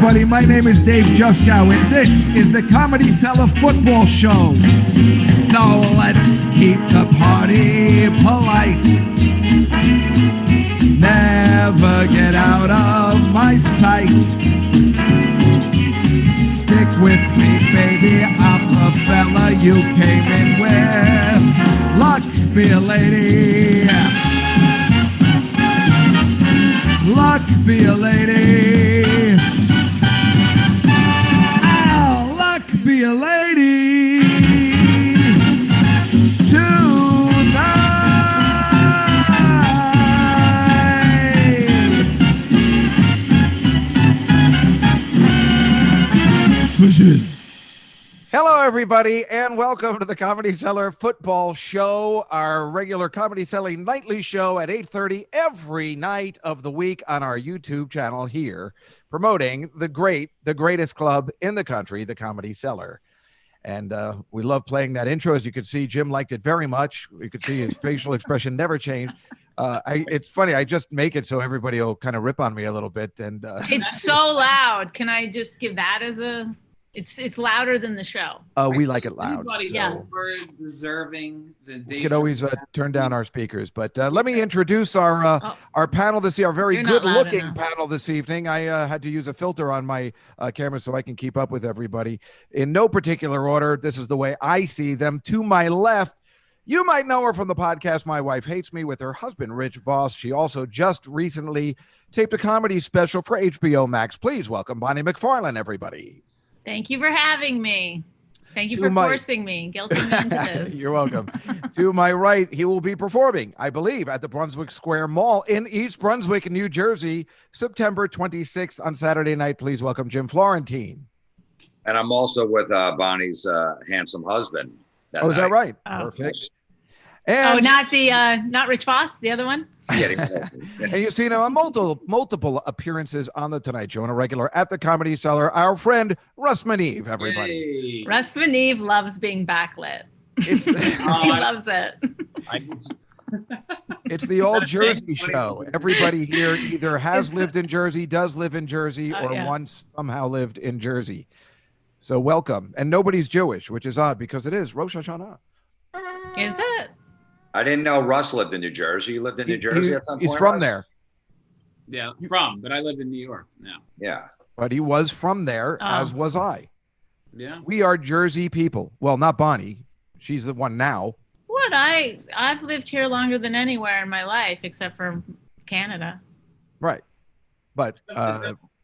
everybody. My name is Dave Juskow, and this is the Comedy Cellar Football Show. So let's keep the party polite. Never get out of my sight. Stick with me, baby. I'm the fella you came in with. Luck be a lady. Luck be a lady. Oh, luck be a lady. Tonight. Hello, everybody, and welcome to the Comedy Cellar Football Show, our regular Comedy Cellar nightly show at 8:30 every night of the week on our YouTube channel here, promoting the greatest club in the country, the Comedy Cellar. And we love playing that intro. As you can see, Jim liked it very much. You could see his facial expression never changed. It's funny. I just make it so everybody will kind of rip on me a little bit. And it's so loud. Can I just give that as a... It's louder than the show. We like it loud. Anybody so. deserving the We could always turn down our speakers, but let me introduce our panel this evening, our very good-looking panel this evening. I had to use a filter on my camera so I can keep up with everybody. In no particular order, this is the way I see them. To my left, you might know her from the podcast My Wife Hates Me with her husband, Rich Voss. She also just recently taped a comedy special for HBO Max. Please welcome Bonnie McFarlane, everybody. Thank you for having me. Thank you for forcing me, guilting me into this. You're welcome. To my right, he will be performing, I believe, at the Brunswick Square Mall in East Brunswick, New Jersey, September 26th on Saturday night. Please welcome Jim Florentine. And I'm also with Bonnie's handsome husband. Is that right? Oh. Perfect. And not Rich Voss, the other one? And you've seen him on multiple appearances on The Tonight Show and a regular at the Comedy Cellar. Our friend Russ Meneve, everybody. Yay. Russ Meneve loves being backlit. He loves it. It's the old Jersey show. Everybody here either has lived in Jersey, does live in Jersey, or once somehow lived in Jersey. So welcome. And nobody's Jewish, which is odd because it is Rosh Hashanah. Is it? I didn't know Russ lived in New Jersey. You lived in New Jersey at some point? He's from there. Yeah, but I live in New York now. Yeah. But he was from there, as was I. Yeah. We are Jersey people. Well, not Bonnie. She's the one now. What? I've lived here longer than anywhere in my life, except for Canada. Right. But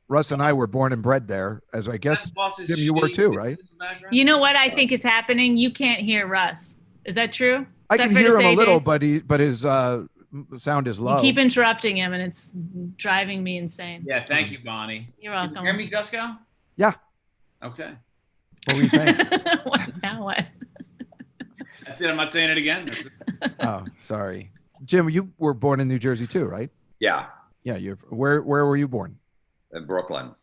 Russ and I were born and bred there, as I guess, Jim, you were too, right? You know what I think is happening? You can't hear Russ. Is that true? I can hear him a little, but his sound is low. You keep interrupting him, and it's driving me insane. Yeah, thank you, Bonnie. You're welcome. Can you hear me, Juskow? Yeah. Okay. What were you saying? Now what? That's it. I'm not saying it again. That's it. Oh, sorry. Jim, you were born in New Jersey too, right? Yeah. Yeah. Where were you born? In Brooklyn.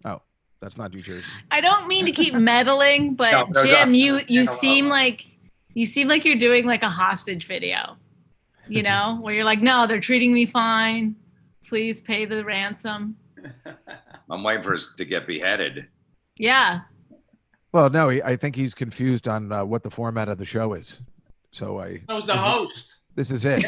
Oh, that's not New Jersey. I don't mean to keep meddling, but no, Jim, you seem like you're doing like a hostage video, you know, where you're like, no, they're treating me fine. Please pay the ransom. I'm waiting for us to get beheaded. Yeah. Well, no, I think he's confused on what the format of the show is. So I was the host. This is it.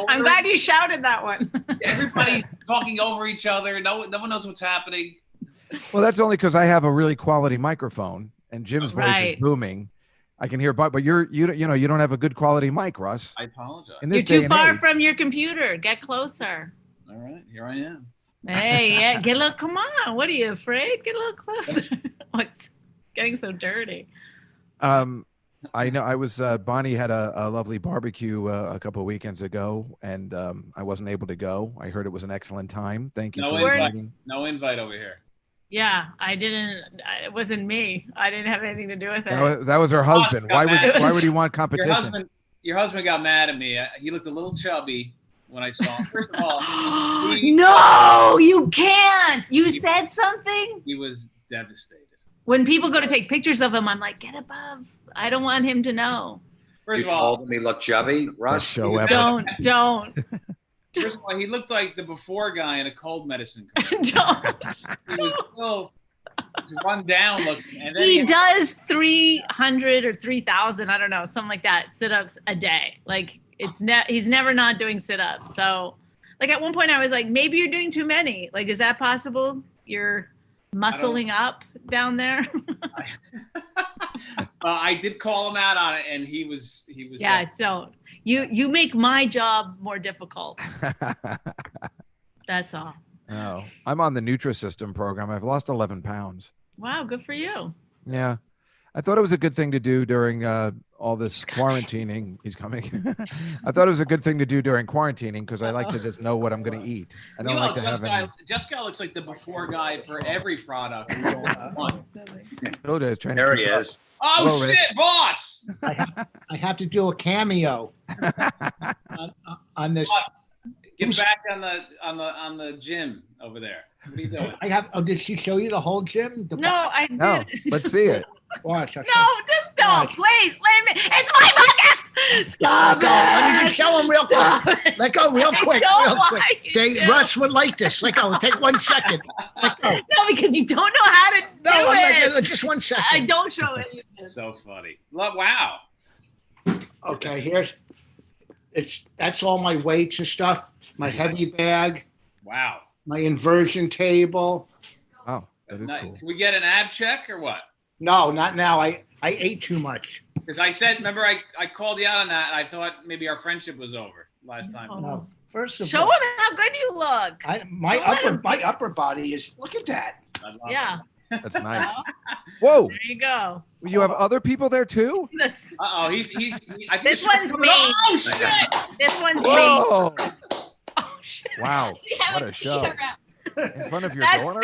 I'm glad you shouted that one. Everybody's talking over each other. No one knows what's happening. Well, that's only because I have a really quality microphone and Jim's voice is booming. I can hear, but you don't have a good quality mic, Russ. I apologize. You're too far from your computer. Get closer. All right, here I am. Hey, yeah, get a little. Come on, what are you afraid? Get a little closer. What's getting so dirty? I know. I was Bonnie had a lovely barbecue a couple of weekends ago, and I wasn't able to go. I heard it was an excellent time. Thank you for inviting. No invite over here. Yeah, I didn't. It wasn't me. I didn't have anything to do with it. That was her husband. Why would he want competition? Your husband got mad at me. He looked a little chubby when I saw him. First of all, no, you can't. You said something. He was devastated. When people go to take pictures of him, I'm like, get above. I don't want him to know. First of all, told him he looked chubby, Russ. Don't. First of all, he looked like the before guy in a cold medicine commercial. He was still run down looking. And then he does 300 or 3,000, I don't know, something like that, sit-ups a day. Like he's never not doing sit-ups. So like at one point I was like, maybe you're doing too many. Like, is that possible? You're muscling up down there? I did call him out on it, and he was. Yeah, don't. You make my job more difficult. That's all. Oh, I'm on the Nutrisystem program. I've lost 11 pounds. Wow, good for you. Yeah. I thought it was a good thing to do during all this quarantining. He's coming. I thought it was a good thing to do during quarantining because I like to just know what I'm going to eat. I don't like to have any. Juskow looks like the before guy for every product. There he is. Oh, hello, shit, Rich. Boss! I have to do a cameo on this. Boss, get back on the gym over there. What are you doing? Did she show you the whole gym? No, I didn't. No, let's see it. Watch. No, please, let me. It's my podcast. Stop it. Let me just show him real quick. Let go real quick. Russ would like this. Let go. Take 1 second. Let go. No, because you don't know how to do it. Just 1 second. I don't show it. So funny. Wow. Okay, that's all my weights and stuff. My heavy bag. Wow. My inversion table. Oh, that is cool. Can we get an ab check or what? No, not now. I ate too much. Because I said, remember, I called you out on that, and I thought maybe our friendship was over last time. No. First of show all, him how good you look. My upper body is. Look at that. Yeah. That's nice. Whoa. There you go. You have other people there too? That's. I think this one's me. Oh shit! This one's Whoa. me. Oh shit! Wow. What a show. In front of your daughter?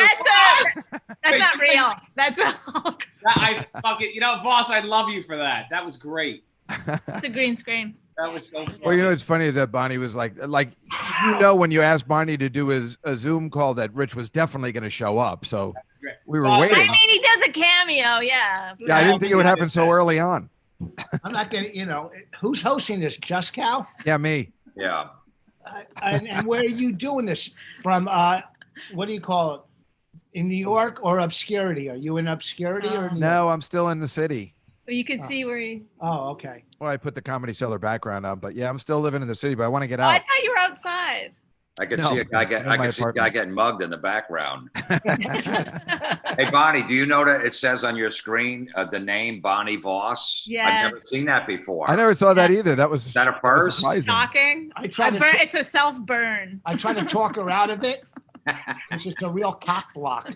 That's not real. That's all. I fucking, boss, I love you for that. That was great. It's a green screen. That was so funny. Well, what's funny is that Bonnie was like when you asked Bonnie to do a Zoom call that Rich was definitely going to show up. So we were waiting. I mean, he does a cameo, yeah. Yeah, I didn't think it would happen so early on. I'm not going to, who's hosting this? Juskow? Yeah, me. Yeah. And where are you doing this from? What do you call it? In New York or obscurity? Are you in obscurity or? No, I'm still in the city. But you can see where he. Oh, okay. Well, I put the Comedy Cellar background on, but yeah, I'm still living in the city, but I want to get out. I thought you were outside. I could see a guy getting mugged in the background. Hey, Bonnie, do you know that it says on your screen the name Bonnie Voss? Yes. I've never seen that before. I never saw that either. Is that a first? Shocking. It's a self-burn. I try to talk her out of it because it's a real cock block.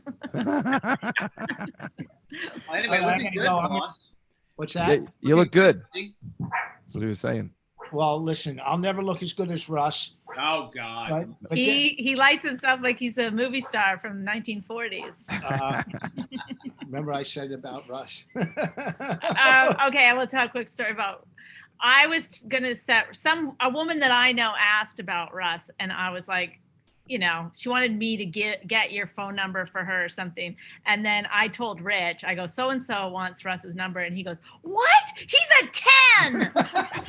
Anyway, look at this, boss. What's that? Yeah, you look good. That's what he was saying. Well, listen, I'll never look as good as Russ. Oh God! But he lights himself like he's a movie star from the 1940s. Remember I said about Russ. Okay, I will tell a quick story about. I was gonna set a woman that I know asked about Russ, and I was like, she wanted me to get your phone number for her or something. And then I told Rich, I go, so-and-so wants Russ's number. And he goes, what? He's a 10.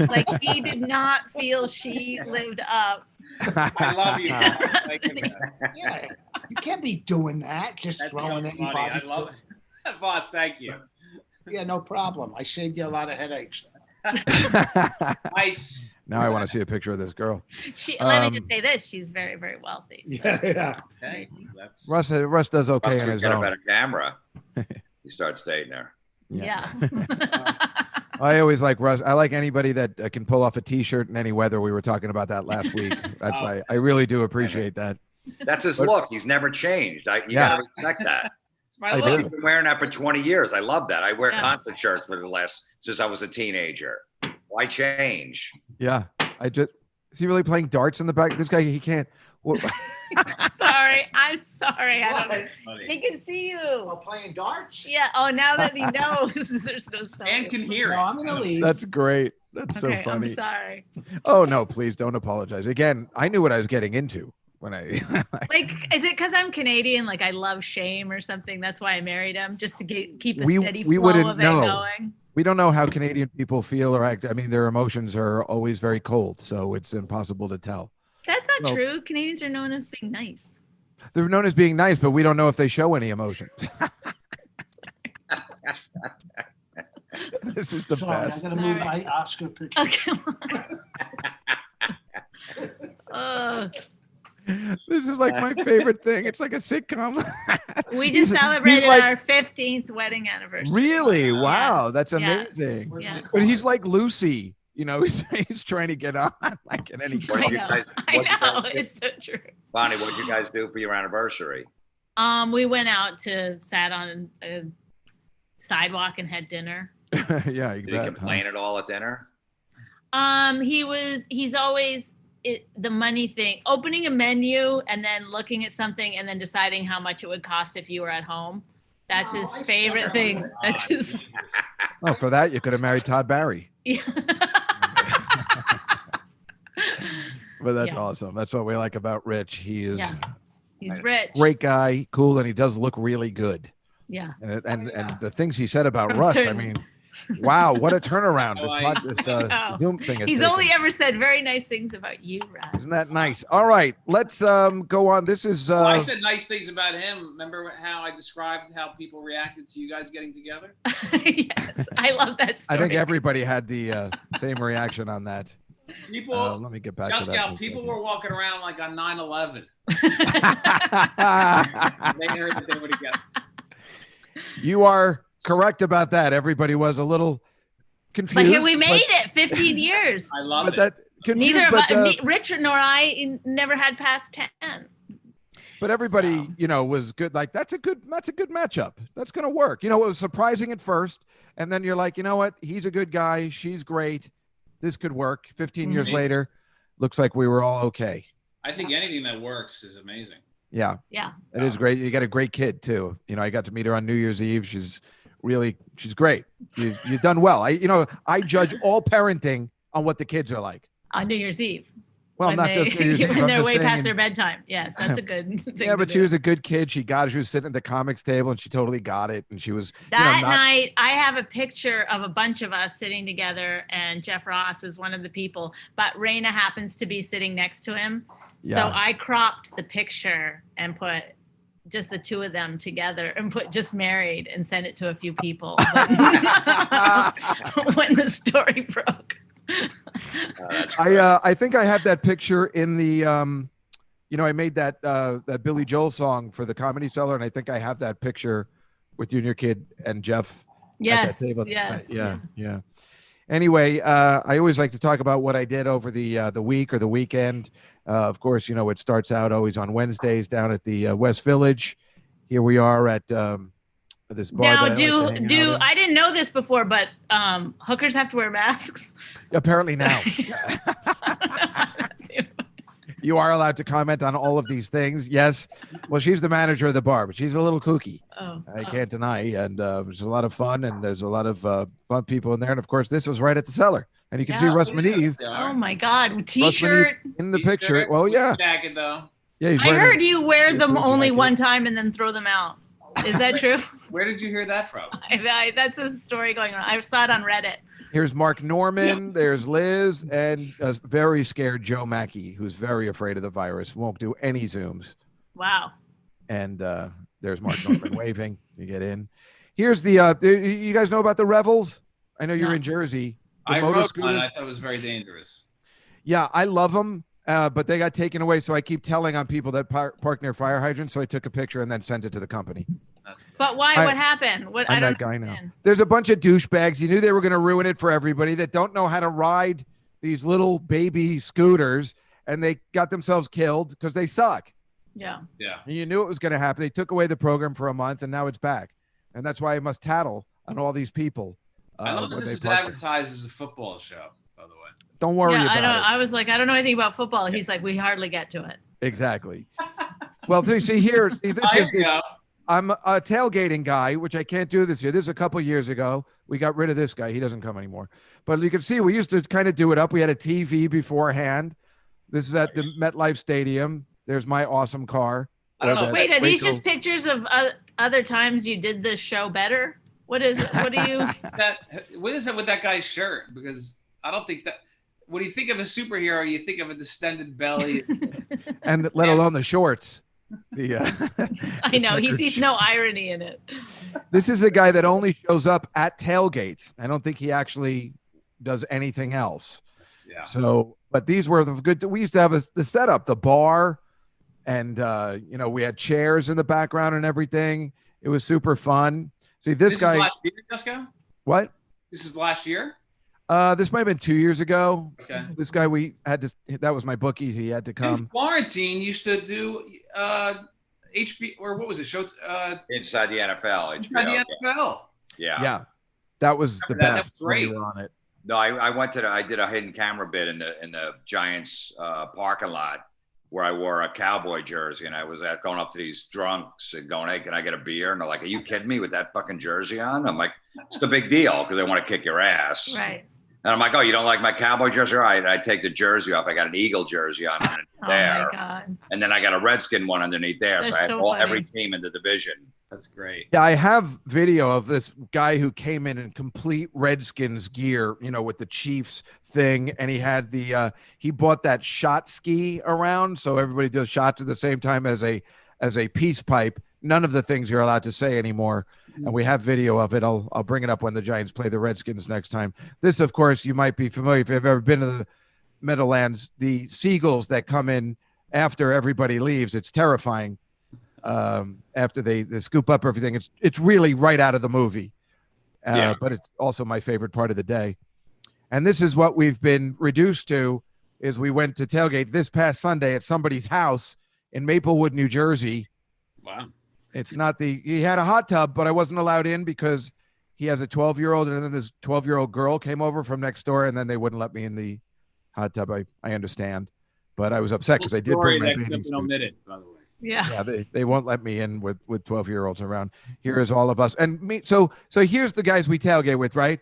Like he did not feel she lived up. I love you. Yeah, you can't be doing that. Just throwing anybody. I love it. Boss, thank you. Yeah, no problem. I saved you a lot of headaches. Nice. Now I want to see a picture of this girl. Let me just say this: she's very, very wealthy. So. Yeah. Okay. Russ does okay on his own. Got a better camera. You start staying there. Yeah. I always like Russ. I like anybody that can pull off a T-shirt in any weather. We were talking about that last week. That's I really do appreciate that. That's his look. He's never changed. You got to respect that. It's my look. I've been wearing that for 20 years. I love that. I wear concert shirts since I was a teenager. Why change? Yeah, is he really playing darts in the back? This guy, he can't. I'm sorry. I don't know. He can see you. While playing darts? Yeah. Oh, now that he knows there's no stuff. And can hear. No, I'm gonna leave. That's great. That's so funny. I'm sorry. Oh no, please don't apologize. Again, I knew what I was getting into when I like. Is it because I'm Canadian? Like I love shame or something. That's why I married him, just to keep a steady flow of it going. We don't know how Canadian people feel or act. I mean, their emotions are always very cold, so it's impossible to tell. That's not not true. Canadians are known as being nice. They're known as being nice, but we don't know if they show any emotions. This is the best. I'm gonna move my Oscar picture. Okay. This is like my favorite thing. It's like a sitcom. We just celebrated our 15th wedding anniversary. Really? Wow, yes. that's amazing. Yeah. But he's like Lucy. You know, he's trying to get on like at any point. I know. It's so true. Bonnie, what did you guys do for your anniversary? We went out sat on a sidewalk and had dinner. Yeah, Did he complain at all at dinner? He's always the money thing, opening a menu and then looking at something and then deciding how much it would cost if you were at home. That's his favorite thing. That's his. Oh, for that you could have married Todd Barry. Yeah. But that's awesome. That's what we like about Rich. He's rich, great guy, cool, and he does look really good. Yeah. And the things he said about Russ, I mean, wow, what a turnaround this Zoom thing is. He's only ever said very nice things about you, Russ. Isn't that nice? All right, let's go on. This is I said nice things about him. Remember how I described how people reacted to you guys getting together? Yes, I love that story. I think everybody had the same reaction on that. People, let me get back to that. People were walking around like on 9/11. They heard that they would have got. You are correct about that. Everybody was a little confused. But here we made it 15 years. I love it. That neither of us, Richard nor I, never had past 10. But everybody, was good. Like that's a good matchup. That's going to work. It was surprising at first, and then you're like, you know what? He's a good guy. She's great. This could work. 15 years later, looks like we were all okay. I think anything that works is amazing. Yeah. Yeah. It is great. You got a great kid too. I got to meet her on New Year's Eve. She's great. You've done well. I judge all parenting on what the kids are like. On New Year's Eve. Well, not just New Year's Eve. When they're way past their bedtime. Yes, that's a good thing. Yeah, but she was a good kid. She got it. She was sitting at the comics table and she totally got it. And she was that night. I have a picture of a bunch of us sitting together, and Jeff Ross is one of the people, but Raina happens to be sitting next to him. Yeah. So I cropped the picture and put just the two of them together and put just married and sent it to a few people when the story broke. I think I have that picture in the I made that Billy Joel song for the Comedy Cellar, and I think I have that picture with you and your kid and Jeff. Yes. Yes. Yeah. Anyway, I always like to talk about what I did over the week or the weekend. Of course, it starts out always on Wednesdays down at the West Village. Here we are at this bar. Now, I didn't know this before, but hookers have to wear masks? Apparently now. You are allowed to comment on all of these things. Yes. Well, she's the manager of the bar, but she's a little kooky. I can't deny. And there's a lot of fun, and there's a lot of fun people in there. And of course, this was right at the Cellar. And you can see Russ Meneve. Oh my God. T-shirt. In the picture. Well, yeah. Jacket, though. Yeah. I heard you wear them only one time and then throw them out. Is that true? Where did you hear that from? That's a story going on. I saw it on Reddit. Here's Mark Norman. There's Liz, and a very scared Joe Mackey, who's very afraid of the virus. Won't do any Zooms. Wow. And there's Mark Norman waving. You get in. Here's the. You guys know about the Revels? I know you're in Jersey. I rode one. I thought it was very dangerous. Yeah, I love them. But they got taken away, so I keep telling on people that park near fire hydrants. So I took a picture and then sent it to the company. But why? What happened? I'm that guy now. There's a bunch of douchebags. You knew they were going to ruin it for everybody that don't know how to ride these little baby scooters, and they got themselves killed because they suck. Yeah. Yeah. And you knew it was going to happen. They took away the program for a month, and now it's back. And that's why I must tattle on all these people. I love that this is advertised as a football show, by the way. Don't worry about it. I was like, I don't know anything about football. He's like, we hardly get to it. Exactly. Well, this is I'm a tailgating guy, which I can't do this year. This is a couple years ago. We got rid of this guy. He doesn't come anymore. But you can see we used to kind of do it up. We had a TV beforehand. This is at the MetLife Stadium. There's my awesome car. I don't know. Wait, are these just pictures of other times you did this show better? What is it? What do you? What is it with that guy's shirt? Because I don't think that when you think of a superhero, you think of a distended belly, and let alone the shorts. I know he sees no irony in it. This is a guy that only shows up at tailgates. I don't think he actually does anything else. Yeah. So, but these were the good. We used to have the setup, the bar, and we had chairs in the background and everything. It was super fun. See, this guy. Is last year, Juskow? What? This is last year? This might have been 2 years ago. Okay. This guy, we had to, that was my bookie. He had to come. Dude, Florentine used to do HB, or what was it? Show Inside the NFL. Inside the NFL. Yeah. Yeah. That was the best. That was great. When we were on it. No, I did a hidden camera bit in the Giants parking lot where I wore a cowboy jersey, and I was going up to these drunks and going, "Hey, can I get a beer?" And they're like, "Are you kidding me with that fucking jersey on?" I'm like, "It's the big deal," because they want to kick your ass. Right. And I'm like, "Oh, you don't like my cowboy jersey?" All right. And I take the jersey off. I got an Eagle jersey on underneath there. Oh my God. And then I got a Redskin one underneath there. That's so I had so funny. every team in the division. That's great. Yeah, I have video of this guy who came in complete Redskins gear, with the Chiefs thing, and he had he bought that shot ski around, so everybody does shots at the same time as a peace pipe. None of the things you're allowed to say anymore, and we have video of it. I'll bring it up when the Giants play the Redskins next time. This, of course, you might be familiar if you've ever been to the Meadowlands. The seagulls that come in after everybody leaves, it's terrifying. After they scoop up everything, it's really right out of the movie, but it's also my favorite part of the day. And this is what we've been reduced to, is we went to tailgate this past Sunday at somebody's house in Maplewood, New Jersey. Wow. It's not he had a hot tub, but I wasn't allowed in because he has a 12-year-old, and then this 12-year-old girl came over from next door, and then they wouldn't let me in the hot tub. I understand, but I was upset because I did bring my bathing suit. Omitted, by the way. Yeah. They won't let me in with 12-year-olds around. Here is all of us. And me. So here's the guys we tailgate with, right?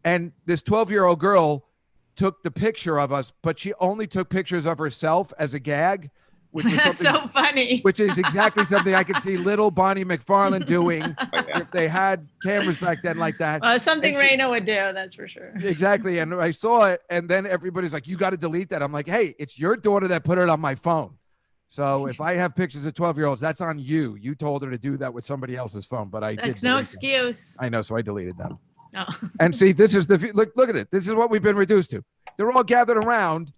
And this 12-year-old girl took the picture of us, but she only took pictures of herself as a gag, which is That's so funny. Which is exactly something I could see little Bonnie McFarlane doing if they had cameras back then like that. Something Raina would do, that's for sure. Exactly. And I saw it, and then everybody's like, "You got to delete that." I'm like, "Hey, it's your daughter that put it on my phone. So if I have pictures of 12-year-olds, that's on you. You told her to do that with somebody else's phone, but I did. That's no excuse. I know, so I deleted them. Oh. And see, this is look at it. This is what we've been reduced to. They're all gathered around,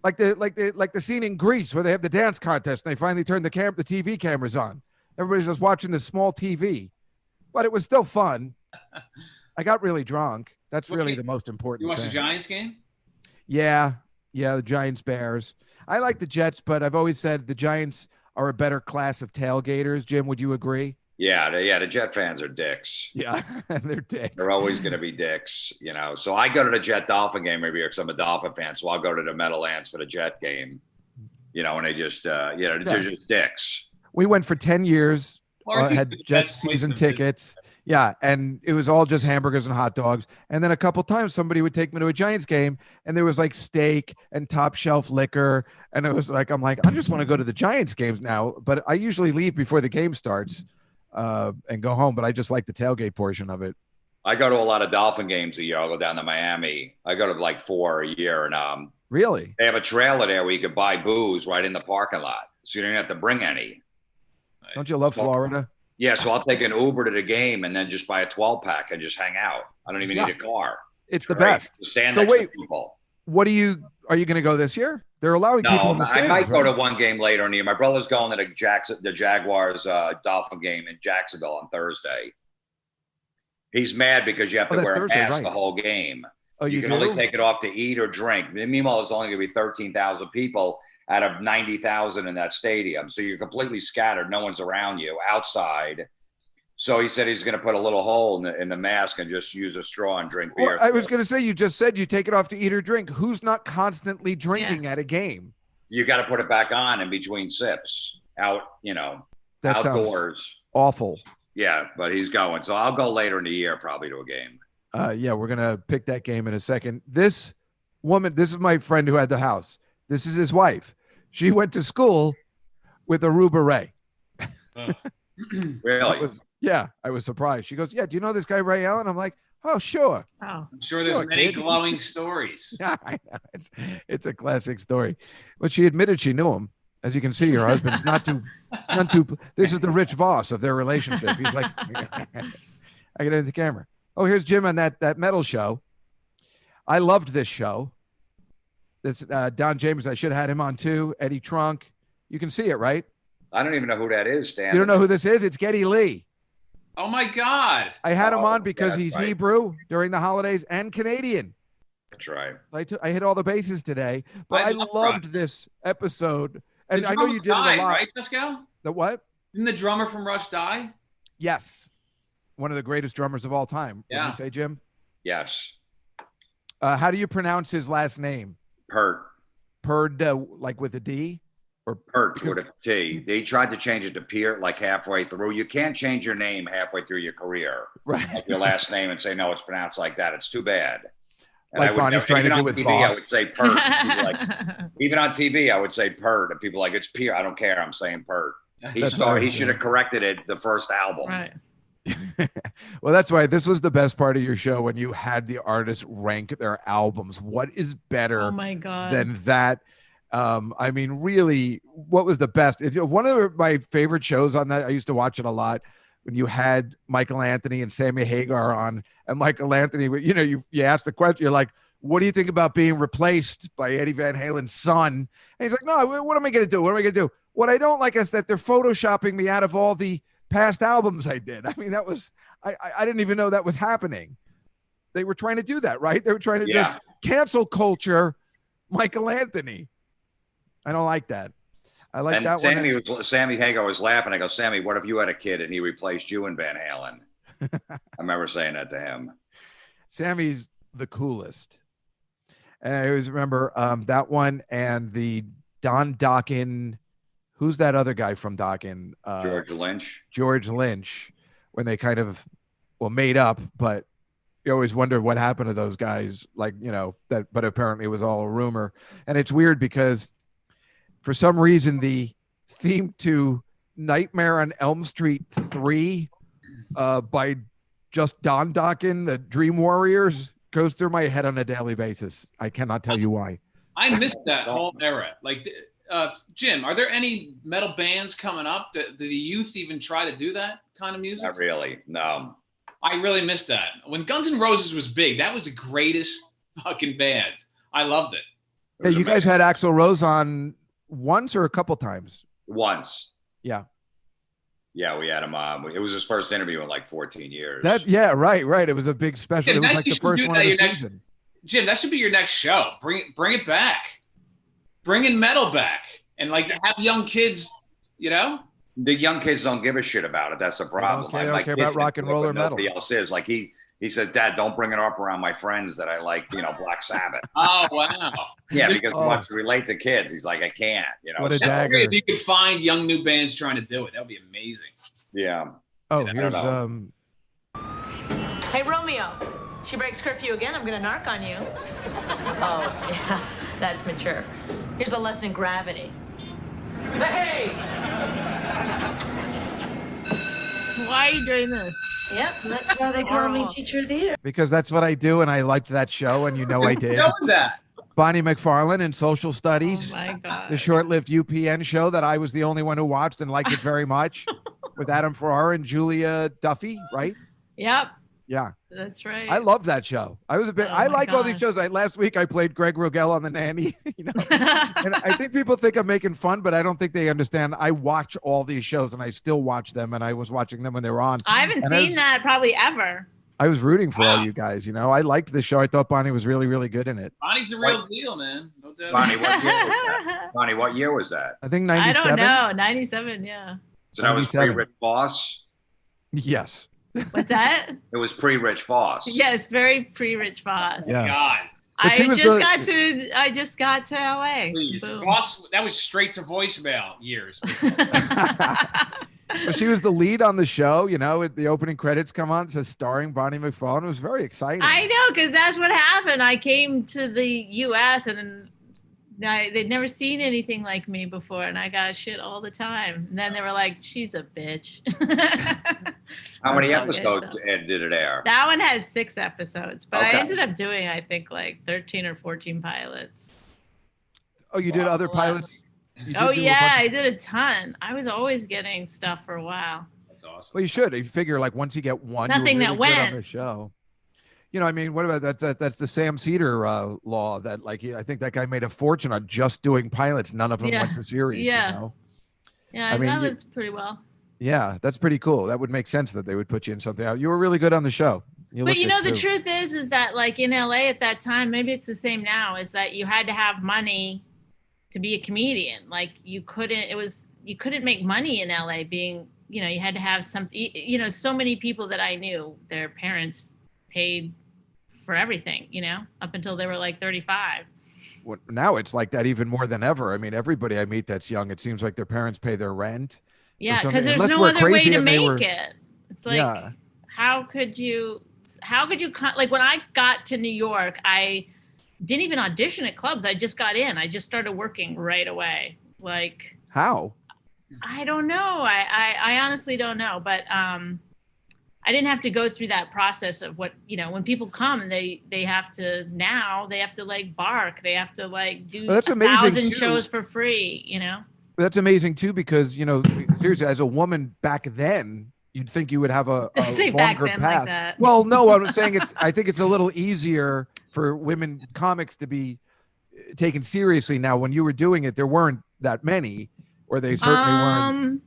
like the scene in Greece where they have the dance contest and they finally turn the TV cameras on. Everybody's just watching this small TV, but it was still fun. I got really drunk. That's really the most important. You watched thing. the Giants game? Yeah, the Giants Bears. I like the Jets, but I've always said the Giants are a better class of tailgaters. Jim, would you agree? Yeah, the Jet fans are dicks. Yeah, they're dicks. They're always going to be dicks, So I go to the Jet Dolphin game every year because I'm a Dolphin fan. So I'll go to the Meadowlands for the Jet game, and they just, they're just dicks. We went for 10 years, had Jets season tickets. Yeah, and it was all just hamburgers and hot dogs. And then a couple times somebody would take me to a Giants game, and there was like steak and top shelf liquor. And it was like, I just want to go to the Giants games now. But I usually leave before the game starts and go home. But I just like the tailgate portion of it. I go to a lot of Dolphin games a year. I'll go down to Miami. I go to like 4 a year. And really? They have a trailer there where you could buy booze right in the parking lot. So you don't have to bring any. Don't you love Florida? Yeah, so I'll take an Uber to the game and then just buy a 12-pack and just hang out. I don't even need a car. It's the best. Stand next to people. Are you going to go this year? They're allowing people in the stands. I might go to one game later in the year. My brother's going to the Jaguars Dolphin game in Jacksonville on Thursday. He's mad because you have to wear a mask the whole game. Oh, you can only take it off to eat or drink. Meanwhile, there's only going to be 13,000 people out of 90,000 in that stadium. So you're completely scattered. No one's around you outside. So he said he's going to put a little hole in the mask and just use a straw and drink beer. Well, I was going to say, you just said you take it off to eat or drink. Who's not constantly drinking at a game? You got to put it back on in between sips that outdoors. Awful. Yeah, but he's going. So I'll go later in the year probably to a game. We're going to pick that game in a second. This is my friend who had the house. This is his wife. She went to school with a Rue Beret. Really? I was surprised. She goes, "Yeah, do you know this guy Ray Allen?" I'm like, Oh, sure. Oh, I'm sure there's many glowing stories. Yeah, I know. It's a classic story. But she admitted she knew him. As you can see, her husband's not too. This is the Rich Voss of their relationship. He's like, I get into the camera. Oh, here's Jim on that metal show. I loved this show. This Don James. I should have had him on too. Eddie Trunk. You can see it, right? I don't even know who that is, Stan. You don't know who this is? It's Geddy Lee. Oh my God! I had him on because he's right. Hebrew during the holidays and Canadian. That's right. I hit all the bases today, but I loved this episode. And I know you did it a lot. Right, Juskow? The what? Didn't the drummer from Rush die? Yes. One of the greatest drummers of all time. Yeah. What do you say, Jim? Yes. How do you pronounce his last name? Pert. Perd, like with a D? Or Pert with a T. They tried to change it to Peart like halfway through. You can't change your name halfway through your career. Right. Like your last name and say, no, it's pronounced like that. It's too bad. And like Bonnie's trying to do with TV, Voss. I would say Pert. Even on TV, I would say Pert. And people are like, it's Peart. I don't care. I'm saying Pert. He should have corrected it the first album. right. Well, that's why this was the best part of your show when you had the artists rank their albums. What is better Oh my God. than that? I mean, really, what was the best? One of my favorite shows on that, I used to watch it a lot when you had Michael Anthony and Sammy Hagar on, and Michael Anthony, you asked the question, you're like, what do you think about being replaced by Eddie Van Halen's son? And he's like, no, what am I going to do? What am I going to do? What I don't like is that they're photoshopping me out of all the past albums I did. I mean, that was, I didn't even know that was happening. They were trying to do that, right? They were trying to just cancel culture Michael Anthony. I don't like that. I like that one. Sammy Hagar was laughing. I go, Sammy, what if you had a kid and he replaced you in Van Halen? I remember saying that to him. Sammy's the coolest. And I always remember that one and the Don Dokken. Who's that other guy from Dokken? George Lynch. George Lynch. When they kind of, made up, but you always wondered what happened to those guys. Like, but apparently it was all a rumor. And it's weird because for some reason, the theme to Nightmare on Elm Street 3 by just Don Dokken, the Dream Warriors, goes through my head on a daily basis. I cannot tell you why. I missed that whole era. Like, Jim, are there any metal bands coming up? Do the youth even try to do that kind of music? Not really, no. I really missed that. When Guns N' Roses was big, that was the greatest fucking band. I loved it. Hey, you guys had Axl Rose on once or a couple times? Once. Yeah. Yeah, we had him on. It was his first interview in like 14 years. Right. It was a big special. Jim, it was like the first one of the season. Jim, that should be your next show. Bring it back. Bring in metal back and like have young kids, The young kids don't give a shit about it. That's the problem. They don't care about rock and roll or metal. Nobody else is. Like he said, Dad, don't bring it up around my friends that I like, Black Sabbath. Oh, wow. Yeah, because he wants to relate to kids. He's like, I can't, What a dagger. If you could find young new bands trying to do it, that would be amazing. Yeah. Oh, here's Hey, Romeo. She breaks curfew again, I'm going to narc on you. Oh, yeah, that's mature. Here's a lesson in gravity. Hey! Why are you doing this? Yep, that's why they call me Teacher of the Year. Because that's what I do, and I liked that show, and I did. What was that? Bonnie McFarlane in Social Studies. Oh, my God. The short-lived UPN show that I was the only one who watched and liked it very much. With Adam Ferrara and Julia Duffy, right? Yep. Yeah. That's right. I loved that show. I was a bit. I like all these shows. Last week I played Greg Rogel on The Nanny. And I think people think I'm making fun, but I don't think they understand. I watch all these shows and I still watch them, and I was watching them when they were on. I haven't seen that probably ever. I was rooting for all you guys. I liked the show. I thought Bonnie was really, really good in it. Bonnie's the real deal, man. No doubt. Bonnie, what year was that? I think 97. I don't know. 97, yeah. So that was pre-Rich Voss? Yes. What's that? It was pre-Rich Voss. Yes, very pre-Rich Voss. Yeah. God. I just got to LA. Please. Voss, that was straight to voicemail years. Well, she was the lead on the show, the opening credits come on, it says starring Bonnie McFarlane. It was very exciting. I know, because that's what happened. I came to the U.S. and they'd never seen anything like me before, and I got shit all the time. And then they were like, "She's a bitch." How many episodes did it air? That one had 6 episodes, but Okay. I ended up doing, I think, like 13 or 14 pilots. Oh, you did other pilots? Oh yeah, I did a ton. I was always getting stuff for a while. That's awesome. Well, you should. You figure like once you get one, nothing you're really that went good on the show. You know, I mean, what about that's the Sam Cedar law that like I think that guy made a fortune on just doing pilots. None of them went to series. Yeah. You know? Yeah, I mean, that's pretty well. Yeah, that's pretty cool. That would make sense that they would put you in something out. You were really good on the show. But you know, the truth is that like in LA at that time, maybe it's the same now, is that you had to have money to be a comedian. Like you couldn't make money in LA being, you know, you had to have some, you know, so many people that I knew, their parents paid for everything, you know, up until they were like 35. Well, now it's like that even more than ever. I mean, everybody I meet that's young, it seems like their parents pay their rent. Yeah, because there's no other way to make it. It's like, how could you, like when I got to New York, I didn't even audition at clubs. I just got in. I just started working right away. Like, how? I don't know. I honestly don't know. But I didn't have to go through that process of what, you know, when people come, they have to like bark. They have to like do 1,000 shows for free, you know? That's amazing too, because, you know, seriously, as a woman back then, you'd think you would have a longer path. Like that. Well, no, I'm saying I think it's a little easier for women comics to be taken seriously now. When you were doing it, there weren't that many, or they certainly weren't.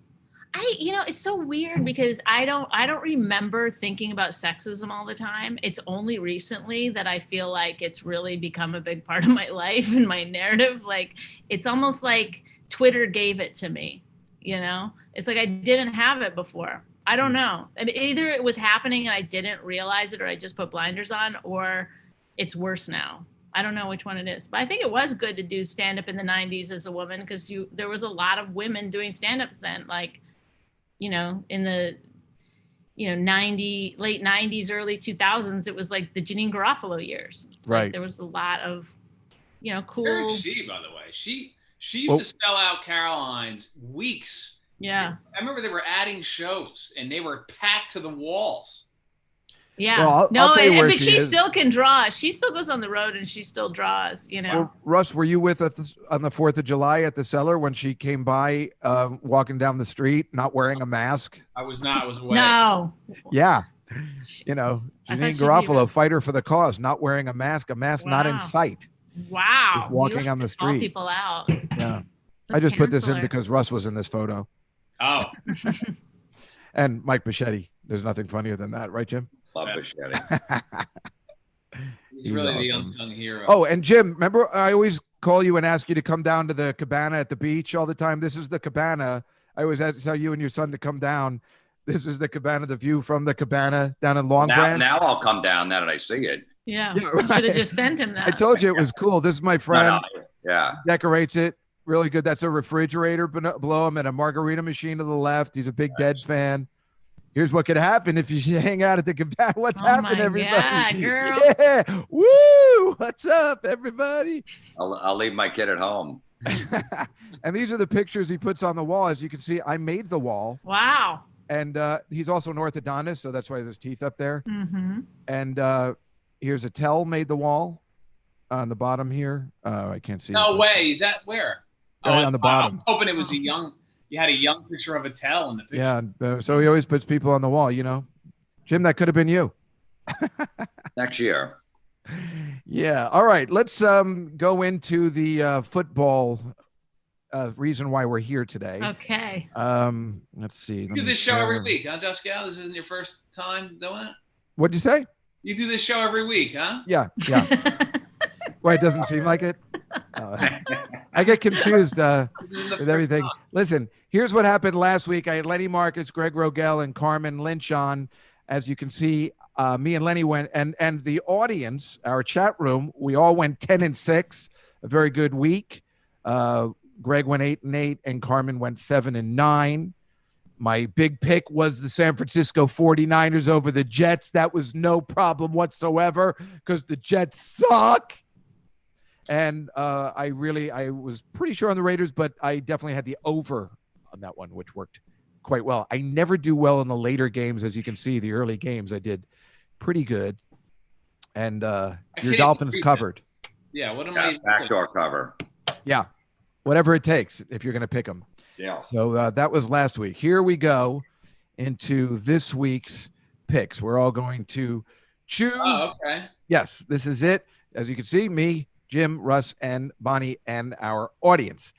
You know, it's so weird because I don't remember thinking about sexism all the time. It's only recently that I feel like it's really become a big part of my life and my narrative. Like, it's almost like Twitter gave it to me, you know? It's like I didn't have it before. I don't know. I mean, either it was happening and I didn't realize it, or I just put blinders on, or it's worse now. I don't know which one it is. But I think it was good to do stand-up in the 90s as a woman, because there was a lot of women doing stand-ups then, like, you know, in the, you know, late 90s, early 2000s, it was like the Janine Garofalo years. It's right. Like there was a lot of, you know, cool. Where is she, by the way? She used to sell out Caroline's weeks. Yeah. I remember they were adding shows and they were packed to the walls. Yeah. Well, I'll tell you where but she still can draw. She still goes on the road and she still draws, you know. Well, Russ, were you with us on the 4th of July at the Cellar when she came by walking down the street, not wearing a mask? I was not. I was away. No. Yeah. You know, Janine Garofalo, fighter for the cause, not wearing a mask not in sight. Wow. Just walking on the street. Call people out. Yeah. I just put this in because Russ was in this photo. Oh. And Mike Machete. There's nothing funnier than that, right, Jim? Love Machete. He's really awesome. The unsung hero. Oh, and Jim, remember I always call you and ask you to come down to the cabana at the beach all the time. This is the cabana. I always had to tell you and your son to come down. This is the cabana, the view from the cabana down in Long Branch. Now I'll come down now that I see it. Yeah, right. Should have just sent him that. I told you it was cool. This is my friend. Yeah. Decorates it. Really good. That's a refrigerator below him and a margarita machine to the left. He's a big Dead fan. Here's what could happen if you hang out at the cabana. What's happening, everybody? Yeah, girl. Yeah. Woo! What's up, everybody? I'll leave my kid at home. And these are the pictures he puts on the wall. As you can see, I made the wall. Wow. And he's also an orthodontist, so that's why there's teeth up there. Mm-hmm. And here's a tell made the wall on the bottom here. I can't see. No way. Is that where? Right on the bottom. I'm hoping it was you had a young picture of a tell in the picture. Yeah, so he always puts people on the wall, you know. Jim, that could have been you. Next year. Yeah. All right. Let's go into the football reason why we're here today. Okay. Let's see. You do this show every week, huh, Juskow? This isn't your first time doing it? What'd you say? You do this show every week, huh? Yeah. Why, it doesn't seem like it? I get confused with everything. Time. Listen, here's what happened last week. I had Lenny Marcus, Greg Rogel, and Carmen Lynch on. As you can see, me and Lenny went, and the audience, our chat room, we all went 10-6, a very good week. Greg went 8-8, and Carmen went 7-9. My big pick was the San Francisco 49ers over the Jets. That was no problem whatsoever because the Jets suck. And I was pretty sure on the Raiders, but I definitely had the over on that one, which worked quite well. I never do well in the later games. As you can see, the early games I did pretty good. And your Dolphins covered. Yeah, what am I? Backdoor cover. Yeah, whatever it takes if you're going to pick them. Yeah. So that was last week. Here we go into this week's picks. We're all going to choose. Oh, okay. Yes, this is it. As you can see, me, Jim, Russ, and Bonnie, and our audience.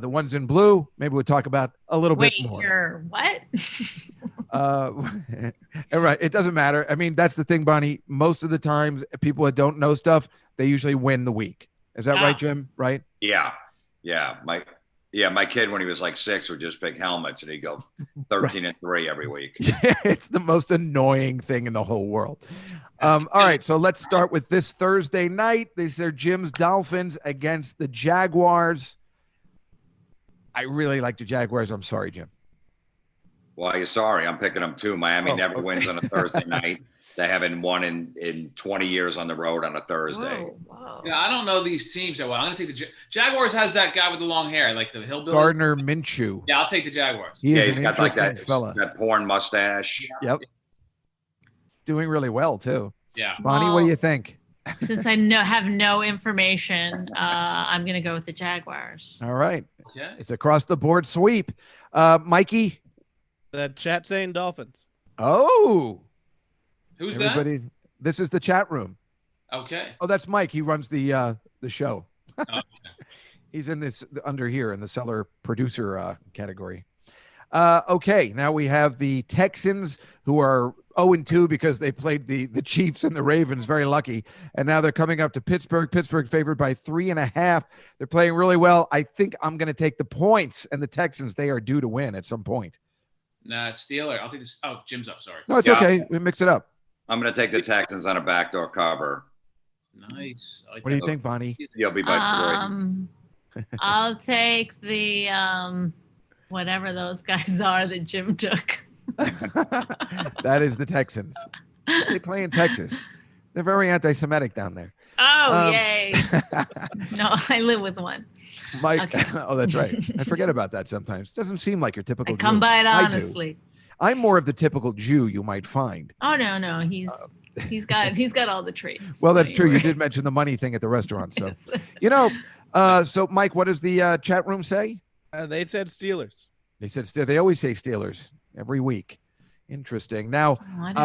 The ones in blue, maybe we'll talk about a little bit more. You're what? Right. It doesn't matter. I mean, that's the thing, Bonnie. Most of the times, people that don't know stuff, they usually win the week. Is that right, Jim? Right? Yeah. My kid, when he was like 6, would just pick helmets, and he'd go 13-3 every week. It's the most annoying thing in the whole world. All right, so let's start with this Thursday night. These are Jim's Dolphins against the Jaguars. I really like the Jaguars. I'm sorry, Jim. Why are you sorry? I'm picking them too. Miami never wins on a Thursday night. They haven't won in 20 years on the road on a Thursday. Whoa. Yeah, I don't know these teams that well. I'm going to take the Jaguars. Has that guy with the long hair, like the hillbilly? Gardner Minshew. Yeah, I'll take the Jaguars. He's got like that porn mustache. Yep. Doing really well too. Yeah. Bonnie, what do you think? Since I have no information, I'm going to go with the Jaguars. All right. Okay. It's across the board sweep. Mikey? The chat saying Dolphins. Oh. Who's Everybody, that? This is the chat room. Okay. Oh, that's Mike. He runs the show. Oh, okay. He's in this under here in the Cellar producer category. Okay, now we have the Texans, who are 0-2 because they played the Chiefs and the Ravens. Very lucky. And now they're coming up to Pittsburgh. Pittsburgh favored by 3.5. They're playing really well. I think I'm going to take the points, and the Texans, they are due to win at some point. Nah, Steeler. I'll take this. Oh, Jim's up. Sorry. No, it's okay. We mix it up. I'm going to take the Texans on a backdoor cover. Nice. What do you think, Bonnie? You'll be by 3. I'll take the whatever those guys are that Jim took. That is the Texans. They play in Texas. They're very anti-Semitic down there. Oh, yay. No, I live with one. Mike. Okay. Oh, that's right. I forget about that sometimes. Doesn't seem like your typical I come Jew. by it honestly. I'm more of the typical Jew you might find. Oh, no. He's got all the traits. Well, that's true. You did mention the money thing at the restaurant. So, so Mike, what does the chat room say? They said Steelers. They said they always say Steelers every week. Interesting. Now,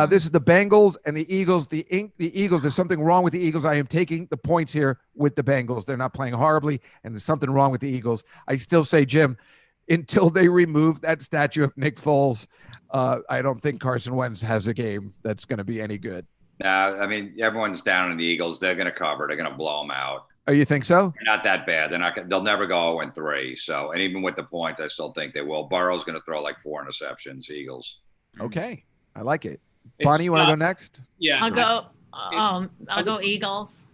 this is the Bengals and the Eagles. The Eagles, there's something wrong with the Eagles. I am taking the points here with the Bengals. They're not playing horribly, and there's something wrong with the Eagles. I still say, Jim, until they remove that statue of Nick Foles, I don't think Carson Wentz has a game that's going to be any good. No, I mean, everyone's down on the Eagles. They're going to cover. They're going to blow them out. Oh, you think so? They're not that bad. They'll never go 0-3. So, and even with the points, I still think they will. Burrow's going to throw like 4 interceptions. Eagles. Okay, I like it. Bonnie, you want to go next? Yeah, I'll go Eagles.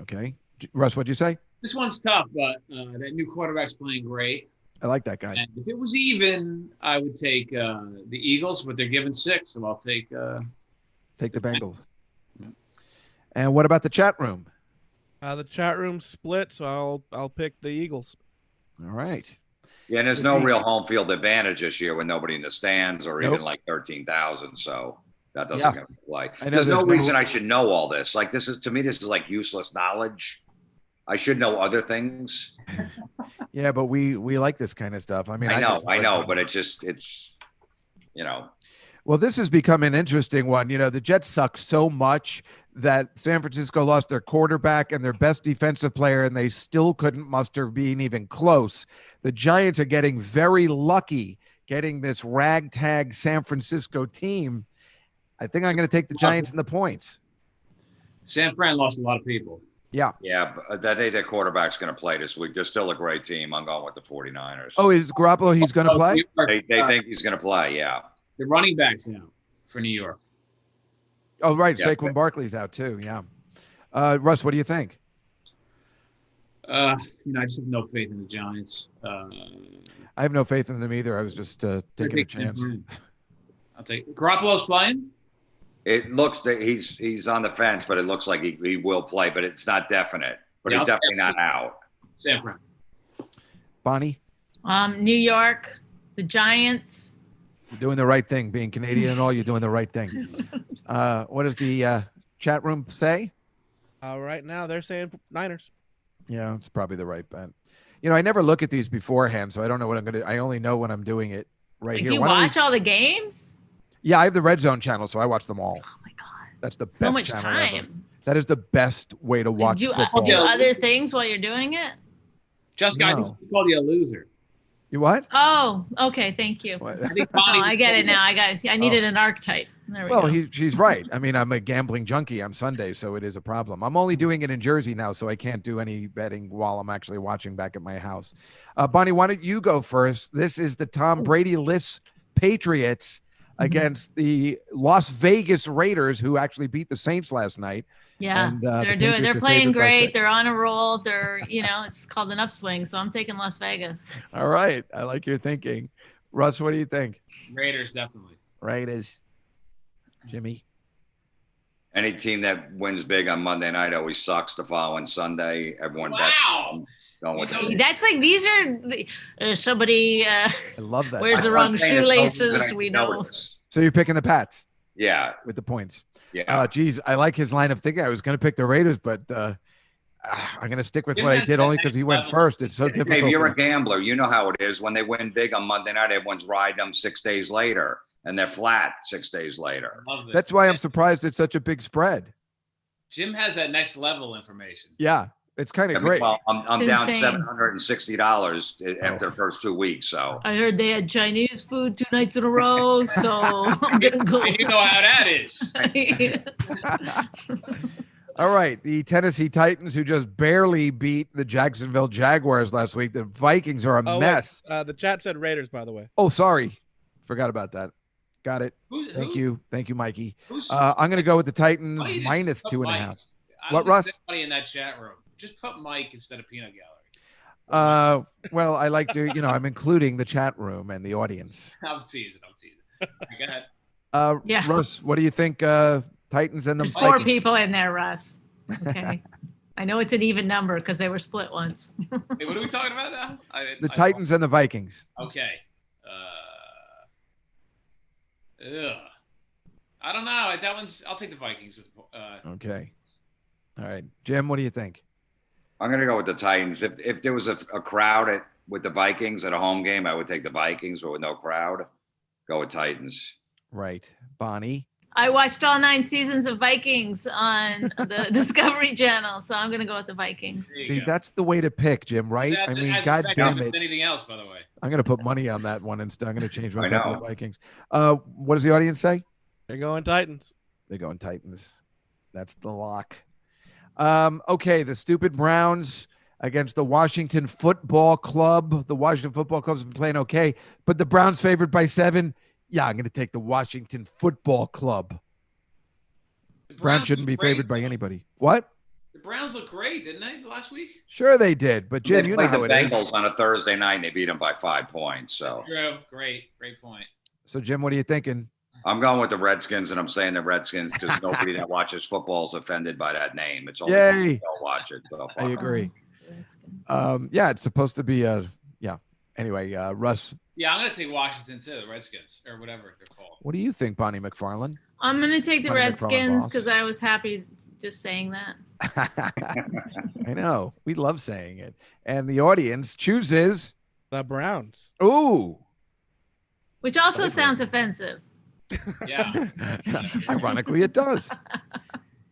Okay, Russ, what'd you say? This one's tough, but that new quarterback's playing great. I like that guy. And if it was even, I would take the Eagles, but they're giving 6, so I'll take the Bengals. Yeah. And what about the chat room? The chat room's split, so I'll pick the Eagles. All right. Yeah, and there's no real home field advantage this year with nobody in the stands or even like 13,000. So that doesn't come into play. There's no reason I should know all this. Like this is like useless knowledge. I should know other things. Yeah, but we like this kind of stuff. I mean, I know, but it's. Well, this has become an interesting one. The Jets suck so much that San Francisco lost their quarterback and their best defensive player, and they still couldn't muster being even close. The Giants are getting very lucky getting this ragtag San Francisco team. I think I'm going to take the Giants in the points. San Fran lost a lot of people. Yeah, but I think their quarterback's going to play this week. They're still a great team. I'm going with the 49ers. Oh, is Garoppolo? He's going to play? They think he's going to play, yeah. The running backs now for New York. Oh, right. Yeah. Saquon Barkley's out too. Yeah. Russ, what do you think? I just have no faith in the Giants. I have no faith in them either. I was just taking a chance. I'll take Garoppolo's playing. It looks that he's on the fence, but it looks like he will play, but it's not definite. But he's definitely not out. San Fran. Bonnie? New York, the Giants. You're doing the right thing. Being Canadian and all, you're doing the right thing. What does the chat room say? Right now, they're saying Niners. Yeah, it's probably the right bet. I never look at these beforehand, so I don't know what I'm going to – I only know when I'm doing it right here. Do you watch all the games? Yeah, I have the Red Zone channel, so I watch them all. Oh, my God. That's the best so much channel time. ever. That is the best way to watch football. Do other things while you're doing it? Juskow, I think he called you a loser. You what? Oh, okay. Thank you. I get it now. I needed an archetype. There we go. She's right. I mean, I'm a gambling junkie on Sunday, so it is a problem. I'm only doing it in Jersey now, so I can't do any betting while I'm actually watching back at my house. Bonnie, why don't you go first? This is the Tom Brady-less Patriots against the Las Vegas Raiders, who actually beat the Saints last night. Yeah, and, they're playing great. They're on a roll. They're, it's called an upswing. So I'm taking Las Vegas. All right. I like your thinking. Russ, what do you think? Raiders, definitely. Raiders. Jimmy? Any team that wins big on Monday night always sucks the following Sunday. Everyone bets. That's like, these are somebody I love that. wears the wrong shoelaces. We know. So you're picking the Pats? Yeah. With the points. Yeah. Geez, I like his line of thinking. I was going to pick the Raiders, but I'm going to stick with what I did only because he went first. It's so difficult. If you're a gambler, you know how it is. When they win big on Monday night, everyone's riding them 6 days later, and they're flat 6 days later. That's why I'm surprised it's such a big spread. Jim has that next level information. Yeah. It's kind of great. Well, I'm down $760 after the first 2 weeks. So I heard they had Chinese food 2 nights in a row. So I'm gonna go. You know how that is. All right, the Tennessee Titans, who just barely beat the Jacksonville Jaguars last week. The Vikings are a mess. The chat said Raiders, by the way. Oh, sorry, forgot about that. Got it. Thank you, Mikey. I'm going to go with the Titans minus 2.5. What, Russ? Somebody in that chat room. Just put Mike instead of Peanut Gallery. Well, I like to, I'm including the chat room and the audience. I'm teasing. Go ahead. Yeah. Russ, what do you think? Titans and the There's 4 people in there, Russ. Okay. I know it's an even number because they were split once. Hey, what are we talking about now? The Titans and the Vikings. Okay. I don't know. I'll take the Vikings. Okay. All right. Jim, what do you think? I'm going to go with the Titans. If there was a crowd with the Vikings at a home game, I would take the Vikings, but with no crowd, go with Titans. Right. Bonnie? I watched all 9 seasons of Vikings on the Discovery Channel, so I'm going to go with the Vikings. See, that's the way to pick, Jim, right? I mean, God damn it. Anything else, by the way. I'm going to put money on that one instead. I'm going to change my pick to the Vikings. What does the audience say? They're going Titans. They're going Titans. That's the lock. Okay, the stupid Browns against the Washington Football Club. The Washington Football Club's been playing okay, but the Browns favored by 7. Yeah, I'm going to take the Washington Football Club. Browns shouldn't be favored by anybody. What? The Browns look great, didn't they, last week? Sure they did, but Jim, you know how it is. The Bengals on a Thursday night, and they beat them by 5 points. So true. Great point. So, Jim, what are you thinking? I'm going with the Redskins, and I'm saying the Redskins because nobody that watches football is offended by that name. It's only Yay. Don't watch it. So I agree. Yeah, it's supposed to be Anyway, Russ. Yeah, I'm going to take Washington too, the Redskins, or whatever they're called. What do you think, Bonnie McFarlane? I'm going to take the Redskins because I was happy just saying that. I know. We love saying it. And the audience chooses the Browns. Ooh. Which also sounds offensive. Yeah. Ironically, it does.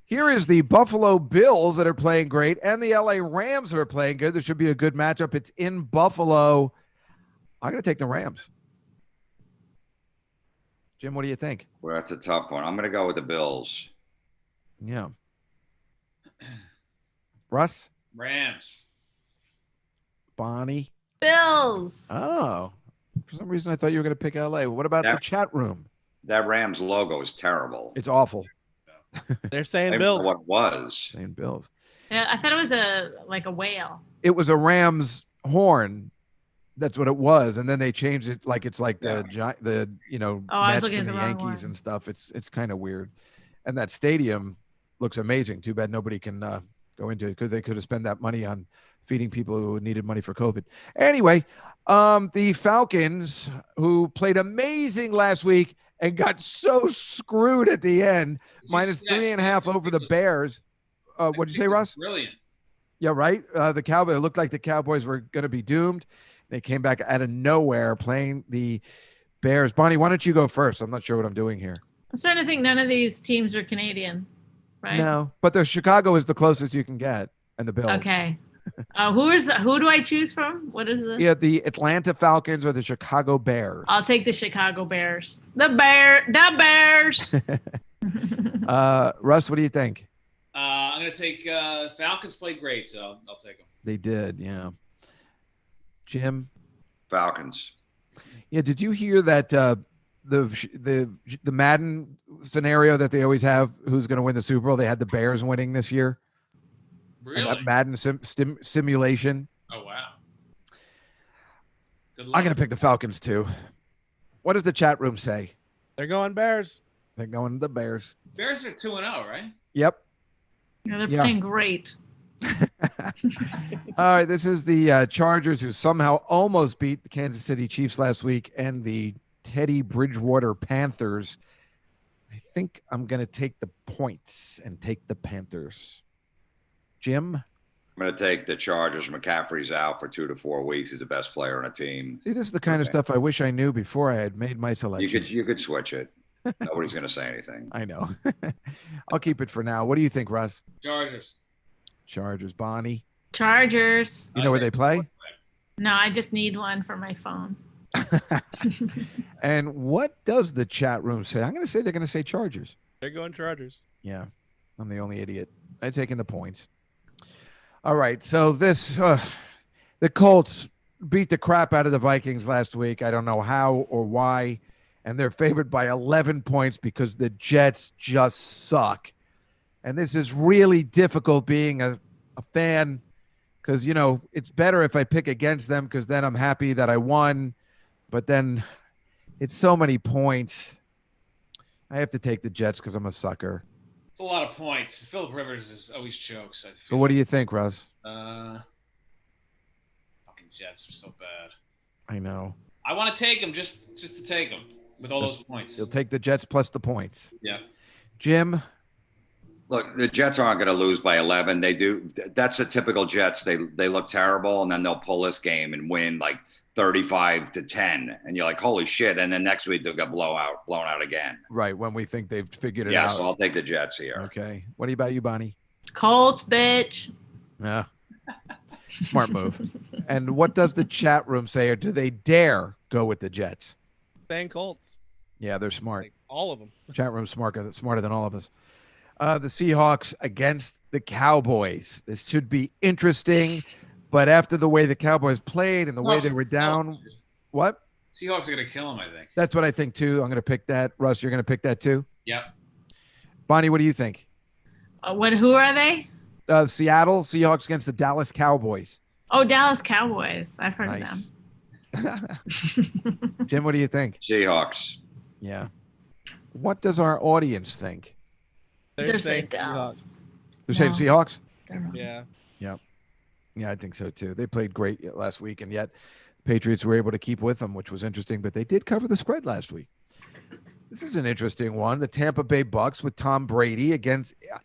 Here is the Buffalo Bills that are playing great and the LA Rams that are playing good. This should be a good matchup. It's in Buffalo. I'm going to take the Rams. Jim, what do you think? Well, that's a tough one. I'm going to go with the Bills. Yeah. Russ? Rams. Bonnie? Bills. Oh. For some reason, I thought you were going to pick LA. What about the chat room? That Rams logo is terrible. It's awful. They're saying Bills. What it was. Saying Bills. Yeah, I thought it was a whale. It was a Ram's horn. That's what it was, and then they changed it like it's like the Mets and the Yankees and stuff. It's kind of weird, and that stadium looks amazing. Too bad nobody can go go into it because they could have spent that money on feeding people who needed money for COVID. Anyway, the Falcons, who played amazing last week and got so screwed at the end, minus 3.5 over the Bears. What'd you say, Russ? Brilliant. Yeah, right. The Cowboys, it looked like the Cowboys were going to be doomed. They came back out of nowhere playing the Bears. Bonnie, why don't you go first? I'm not sure what I'm doing here. I'm starting to think none of these teams are Canadian, right? No, but the Chicago is the closest you can get, and the Bills. Okay. Who do I choose from? What is this? Yeah, the Atlanta Falcons or the Chicago Bears. I'll take the Chicago Bears. The Bears. Russ, what do you think? I'm going to take Falcons played great, so I'll take them. They did, yeah. Jim? Falcons. Yeah, did you hear that the Madden scenario that they always have, who's going to win the Super Bowl? They had the Bears winning this year. Really? That Madden simulation. Oh, wow. Good luck. I'm going to pick the Falcons, too. What does the chat room say? They're going Bears. They're going the Bears. Bears are 2-0, right? Yep. Yeah, they're playing great. All right, this is the Chargers, who somehow almost beat the Kansas City Chiefs last week, and the Teddy Bridgewater Panthers. I think I'm going to take the points and take the Panthers. Jim? I'm going to take the Chargers. McCaffrey's out for 2 to 4 weeks. He's the best player on the team. See, this is the kind of stuff I wish I knew before I had made my selection. You could switch it. Nobody's going to say anything. I know. I'll keep it for now. What do you think, Russ? Chargers. Bonnie? Chargers. You know where they play? No, I just need one for my phone. And what does the chat room say? I'm going to say they're going to say Chargers. They're going Chargers. Yeah, I'm the only idiot. I'm taking the points. All right, so this the Colts beat the crap out of the Vikings last week. I don't know how or why, and they're favored by 11 points because the Jets just suck. And this is really difficult being a fan because, you know, it's better if I pick against them because then I'm happy that I won. But then it's so many points. I have to take the Jets because I'm a sucker. It's a lot of points. Phillip Rivers is always chokes. So what do you think, Russ? Fucking Jets are so bad. I know. I want to take them just to take them with all those points. You'll take the Jets plus the points. Yeah. Jim? Look, the Jets aren't going to lose by 11. They do. That's a typical Jets. They look terrible, and then they'll pull this game and win like 35-10, and you're like, holy shit! And then next week they'll get blown out again. Right, when we think they've figured it out. Yeah, so I'll take the Jets here. Okay. What about you, Bonnie? Colts, bitch. Yeah. Smart move. And what does the chat room say, or do they dare go with the Jets? Saying Colts. Yeah, they're smart. Like, all of them. Chat room smarter than all of us. The Seahawks against the Cowboys. This should be interesting, but after the way the Cowboys played and the way they were down, what? Seahawks are going to kill them, I think. That's what I think too. I'm going to pick that. Russ, you're going to pick that too? Yep. Bonnie, what do you think? Who are they? Seattle Seahawks against the Dallas Cowboys. Oh, Dallas Cowboys. I've heard of them. Jim, what do you think? Seahawks. Yeah. What does our audience think? They're saying Dallas. They're saying Seahawks? Yeah. Yeah, I think so too. They played great last week, and yet Patriots were able to keep with them, which was interesting, but they did cover the spread last week. This is an interesting one. The Tampa Bay Bucks with Tom Brady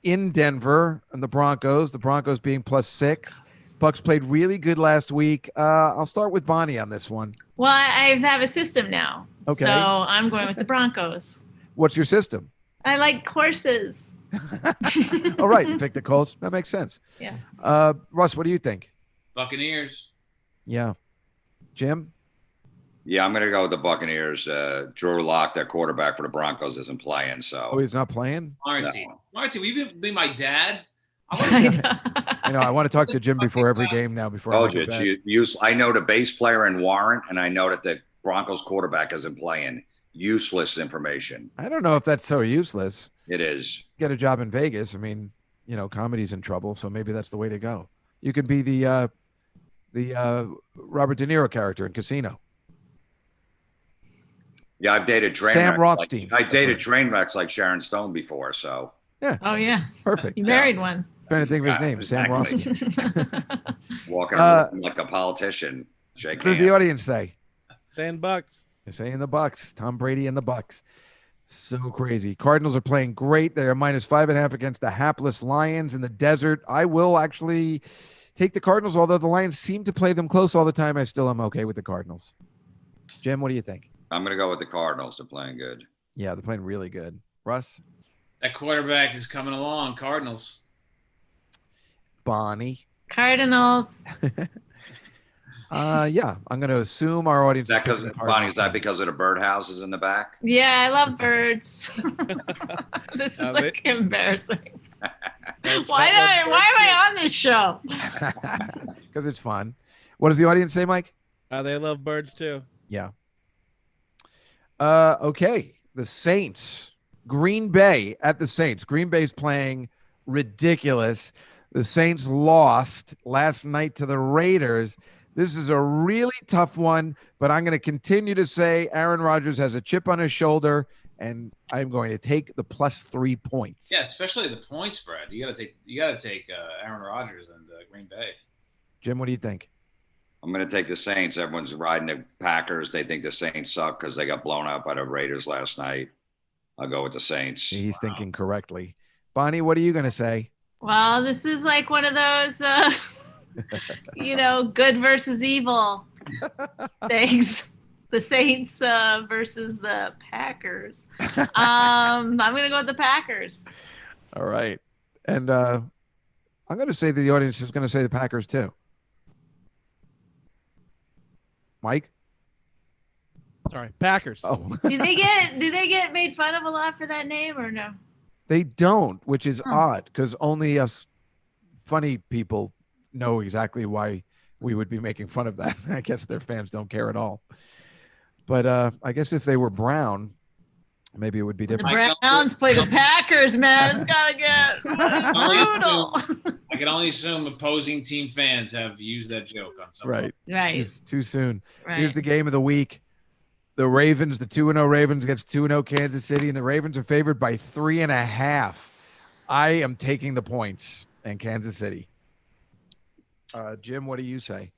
in Denver and the Broncos being +6. Bucks played really good last week. I'll start with Bonnie on this one. Well, I have a system now. Okay. So I'm going with the Broncos. What's your system? I like horses. All right, you picked the Colts. That makes sense. Yeah. Russ, what do you think? Buccaneers. Yeah. Jim? Yeah, I'm going to go with the Buccaneers. Drew Lock, their quarterback for the Broncos, isn't playing. So. Oh, he's not playing? Martin, will you be my dad? I know. I want to talk to Jim before every game now. I know the bass player in Warrant, and I know that the Broncos quarterback isn't playing. Useless information. I don't know if that's so useless. It is. Get a job in Vegas. I mean, you know, comedy's in trouble, so maybe that's the way to go. You can be the Robert De Niro character in Casino. Yeah, I've dated train Sam wrecks. Rothstein. I dated train wrecks like Sharon Stone before, so. Yeah. Oh, yeah. Perfect. You married one. Trying to think of his name, Sam exactly. Rothstein. Walking around like a politician. Shake What does hands. the audience say? saying Bucks. They're saying the Bucks. Tom Brady and the Bucks. So crazy. Cardinals are playing great. They're -5.5 against the hapless Lions in the desert. I will actually take the Cardinals, although the Lions seem to play them close all the time. I still am okay with the Cardinals. Jim, what do you think? I'm going to go with the Cardinals. They're playing good. Yeah, they're playing really good. Russ? That quarterback is coming along. Cardinals. Bonnie? Cardinals. Yeah, I'm going to assume our audience. Is that Bonnie, is that because of the birdhouses in the back? Yeah, I love birds. This is like embarrassing. Why am I on this show? Because it's fun. What does the audience say, Mike? They love birds too. Yeah. Okay. The Saints. Green Bay at the Saints. Green Bay's playing ridiculous. The Saints lost last night to the Raiders. This is a really tough one, but I'm going to continue to say Aaron Rodgers has a chip on his shoulder, and I'm going to take the +3 points. Yeah, especially the point spread. You got to take Aaron Rodgers and Green Bay. Jim, what do you think? I'm going to take the Saints. Everyone's riding the Packers. They think the Saints suck because they got blown out by the Raiders last night. I'll go with the Saints. He's thinking correctly. Bonnie, what are you going to say? Well, this is like one of those, good versus evil things. The Saints versus the Packers. I'm going to go with the Packers. All right. And I'm going to say the audience is going to say the Packers too. Mike? Sorry, Packers. Oh. Do they get made fun of a lot for that name or no? They don't, which is odd because only us funny people know exactly why we would be making fun of that. I guess their fans don't care at all. But I guess if they were brown, maybe it would be different. The Browns play the Packers, man. It's got to get brutal. I can only assume opposing team fans have used that joke on someone. Right. Too soon. Right. Here's the game of the week. The Ravens, the 2-0 Ravens against 2-0 Kansas City, and the Ravens are favored by 3.5. I am taking the points in Kansas City. Jim, what do you say?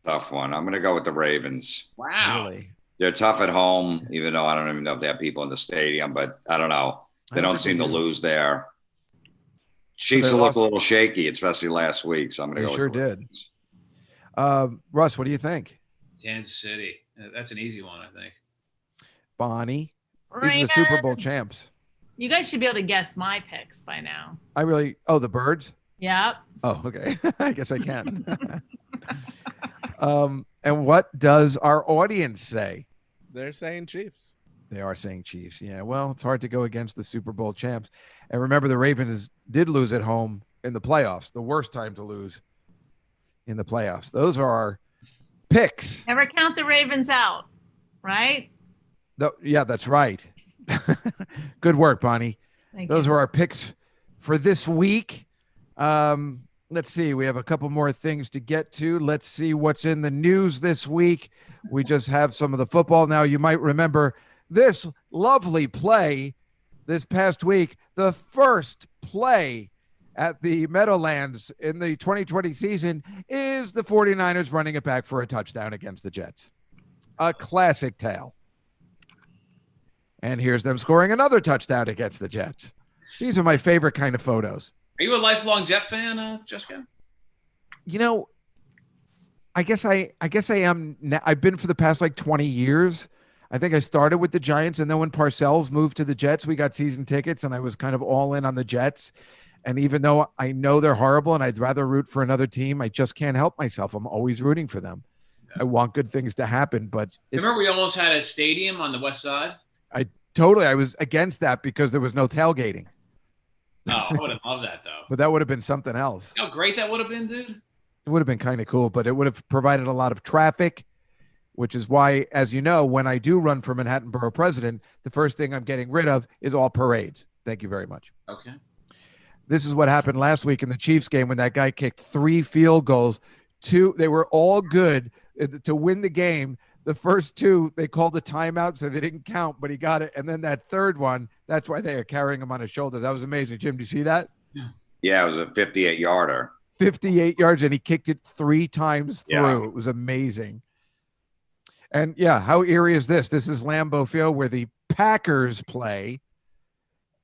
Tough one. I'm going to go with the Ravens. Wow. Really? They're tough at home, even though I don't even know if they have people in the stadium, but I don't know. They don't seem to lose there. Chiefs look a little shaky, especially last week, so I'm going to go sure with the did. Ravens. Russ, what do you think? Kansas City. That's an easy one, I think. Bonnie? These are the Super Bowl champs. You guys should be able to guess my picks by now. The Birds? Yep. Oh, okay. I guess I can. And what does our audience say? They're saying Chiefs. They are saying Chiefs. Yeah, well, it's hard to go against the Super Bowl champs. And remember, the Ravens did lose at home in the playoffs. The worst time to lose in the playoffs. Those are our picks. Never count the Ravens out, right? Yeah, that's right. Good work, Bonnie. Those are our picks for this week. Let's see. We have a couple more things to get to. Let's see what's in the news this week. We just have some of the football. Now, you might remember this lovely play this past week, the first play at the Meadowlands in the 2020 season is the 49ers running it back for a touchdown against the Jets. A classic tale. And here's them scoring another touchdown against the Jets. These are my favorite kind of photos. Are you a lifelong Jet fan, Juskow? I guess I am. I've been for the past 20 years. I think I started with the Giants, and then when Parcells moved to the Jets, we got season tickets, and I was kind of all in on the Jets. And even though I know they're horrible and I'd rather root for another team, I just can't help myself. I'm always rooting for them. Yeah. I want good things to happen, but remember we almost had a stadium on the west side? I was against that because there was no tailgating. Oh, I would have loved that though. But that would have been something else. You know how great that would have been, dude? It would have been kind of cool, but it would have provided a lot of traffic, which is why, as you know, when I do run for Manhattan Borough President, the first thing I'm getting rid of is all parades. Thank you very much. Okay. This is what happened last week in the Chiefs game when that guy kicked 3 field goals. They were all good to win the game. The first 2, they called a timeout, so they didn't count, but he got it. And then that third one, that's why they are carrying him on his shoulders. That was amazing. Jim, do you see that? Yeah, it was a 58-yarder. 58 yards, and he kicked it 3 times through. Yeah. It was amazing. And yeah, how eerie is this? This is Lambeau Field where the Packers play,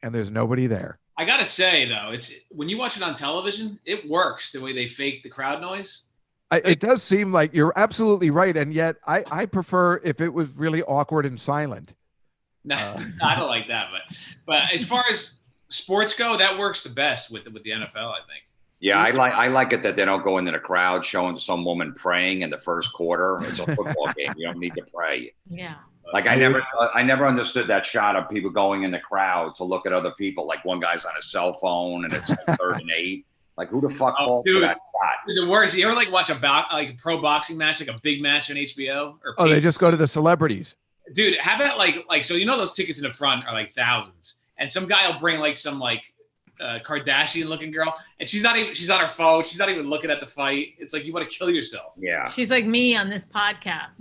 and there's nobody there. I gotta say though, it's when you watch it on television, it works the way they fake the crowd noise. It does seem like you're absolutely right, and yet I prefer if it was really awkward and silent. No, I don't like that, but as far as sports go, that works the best with the NFL, I think. Yeah, I like it that they don't go into the crowd showing some woman praying in the first quarter. It's a football game. You don't need to pray. Yeah. Like I never understood that shot of people going in the crowd to look at other people. Like one guy's on a cell phone and it's like 3rd and 8. Like who the fuck called for that shot? The worst. You ever like watch a pro boxing match, like a big match on HBO? Or they just go to the celebrities. Dude, how about like so you know those tickets in the front are like thousands, and some guy will bring like some like Kardashian looking girl, and she's on her phone, she's not even looking at the fight. It's like you want to kill yourself. Yeah, she's like me on this podcast.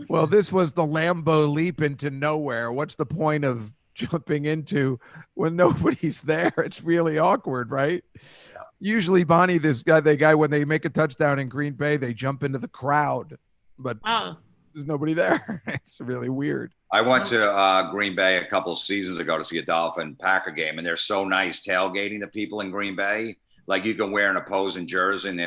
Well, this was the Lambeau leap into nowhere. What's the point of jumping into when nobody's there? It's really awkward, right? Yeah. Usually, Bonnie, the guy when they make a touchdown in Green Bay, they jump into the crowd, but there's nobody there. It's really weird. I went to Green Bay a couple of seasons ago to see a Dolphin-Packer game, and they're so nice tailgating the people in Green Bay. Like you can wear an opposing jersey, and they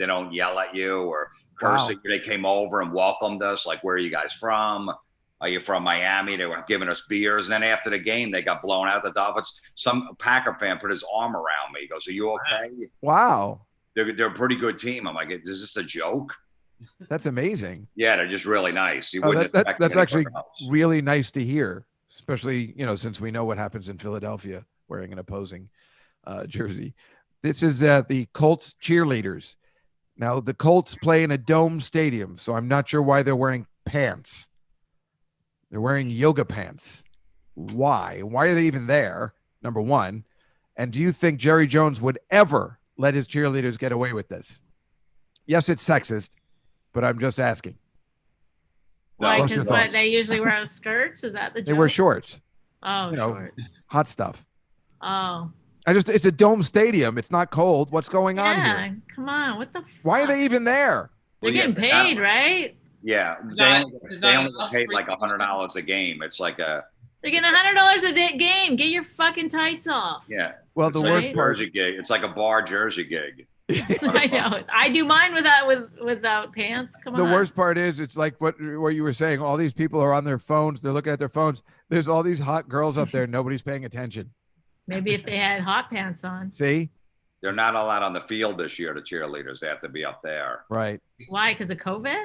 don't yell at you or curse at you. They came over and welcomed us. Like, where are you guys from? Are you from Miami? They were giving us beers. And then after the game, they got blown out. The Dolphins. Some Packer fan put his arm around me. He goes, "Are you okay?" Wow. They're a pretty good team. I'm like, is this a joke? That's amazing. Yeah, they're just really nice. That's actually really nice to hear, especially, since we know what happens in Philadelphia wearing an opposing jersey. This is the Colts cheerleaders. Now, the Colts play in a dome stadium, so I'm not sure why they're wearing pants. They're wearing yoga pants. Why? Why are they even there? Number one. And do you think Jerry Jones would ever let his cheerleaders get away with this? Yes, it's sexist, but I'm just asking. Why? Because they usually wear skirts? Is that the joke? They wear shorts. Oh, shorts. Hot stuff. Oh. It's a dome stadium. It's not cold. What's going on here? Yeah, come on. What the fuck? Why are they even there? They're getting paid, right? Yeah. They only get paid like $100 a game. It's like they're getting $100 a game. Get your fucking tights off. Yeah. Well, the worst part. Jersey gig. It's like a bar jersey gig. I know. I do mine without pants. Come on. The worst part is it's like what you were saying. All these people are on their phones. They're looking at their phones. There's all these hot girls up there. Nobody's paying attention. Maybe if they had hot pants on. See? They're not allowed on the field this year, the cheerleaders. They have to be up there. Right. Why? Because of COVID?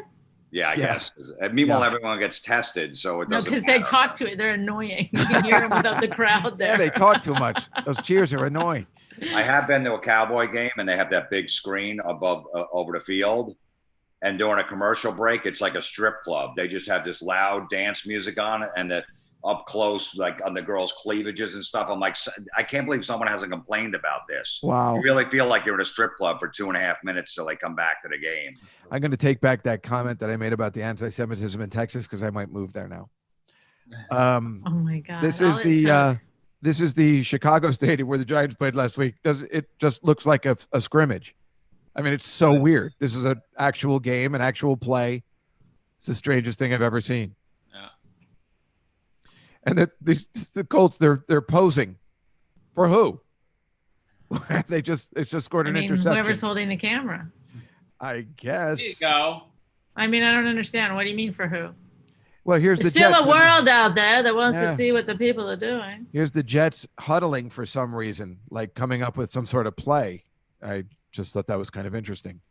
Yeah, I guess. Meanwhile, everyone gets tested, so it doesn't because they talk to it. They're annoying. You can hear them without the crowd there. Yeah, they talk too much. Those cheers are annoying. I have been to a Cowboy game, and they have that big screen above over the field. And during a commercial break, it's like a strip club. They just have this loud dance music on it, and the up close, like on the girls' cleavages and stuff. I'm like, I can't believe someone hasn't complained about this. Wow. You really feel like you're in a strip club for 2.5 minutes till they come back to the game. I'm going to take back that comment that I made about the anti-Semitism in Texas because I might move there now. Oh my God. This is the Chicago stadium where the Giants played last week. It just looks like a scrimmage. I mean, it's so weird. This is an actual game, an actual play. It's the strangest thing I've ever seen. And the Colts, they're posing for who? It's just scored an interception. Whoever's holding the camera. I guess. There you go. I mean, I don't understand. What do you mean for who? Well, here's There's the still Jets. A world out there that wants to see what the people are doing. Here's the Jets huddling for some reason, like coming up with some sort of play. I just thought that was kind of interesting.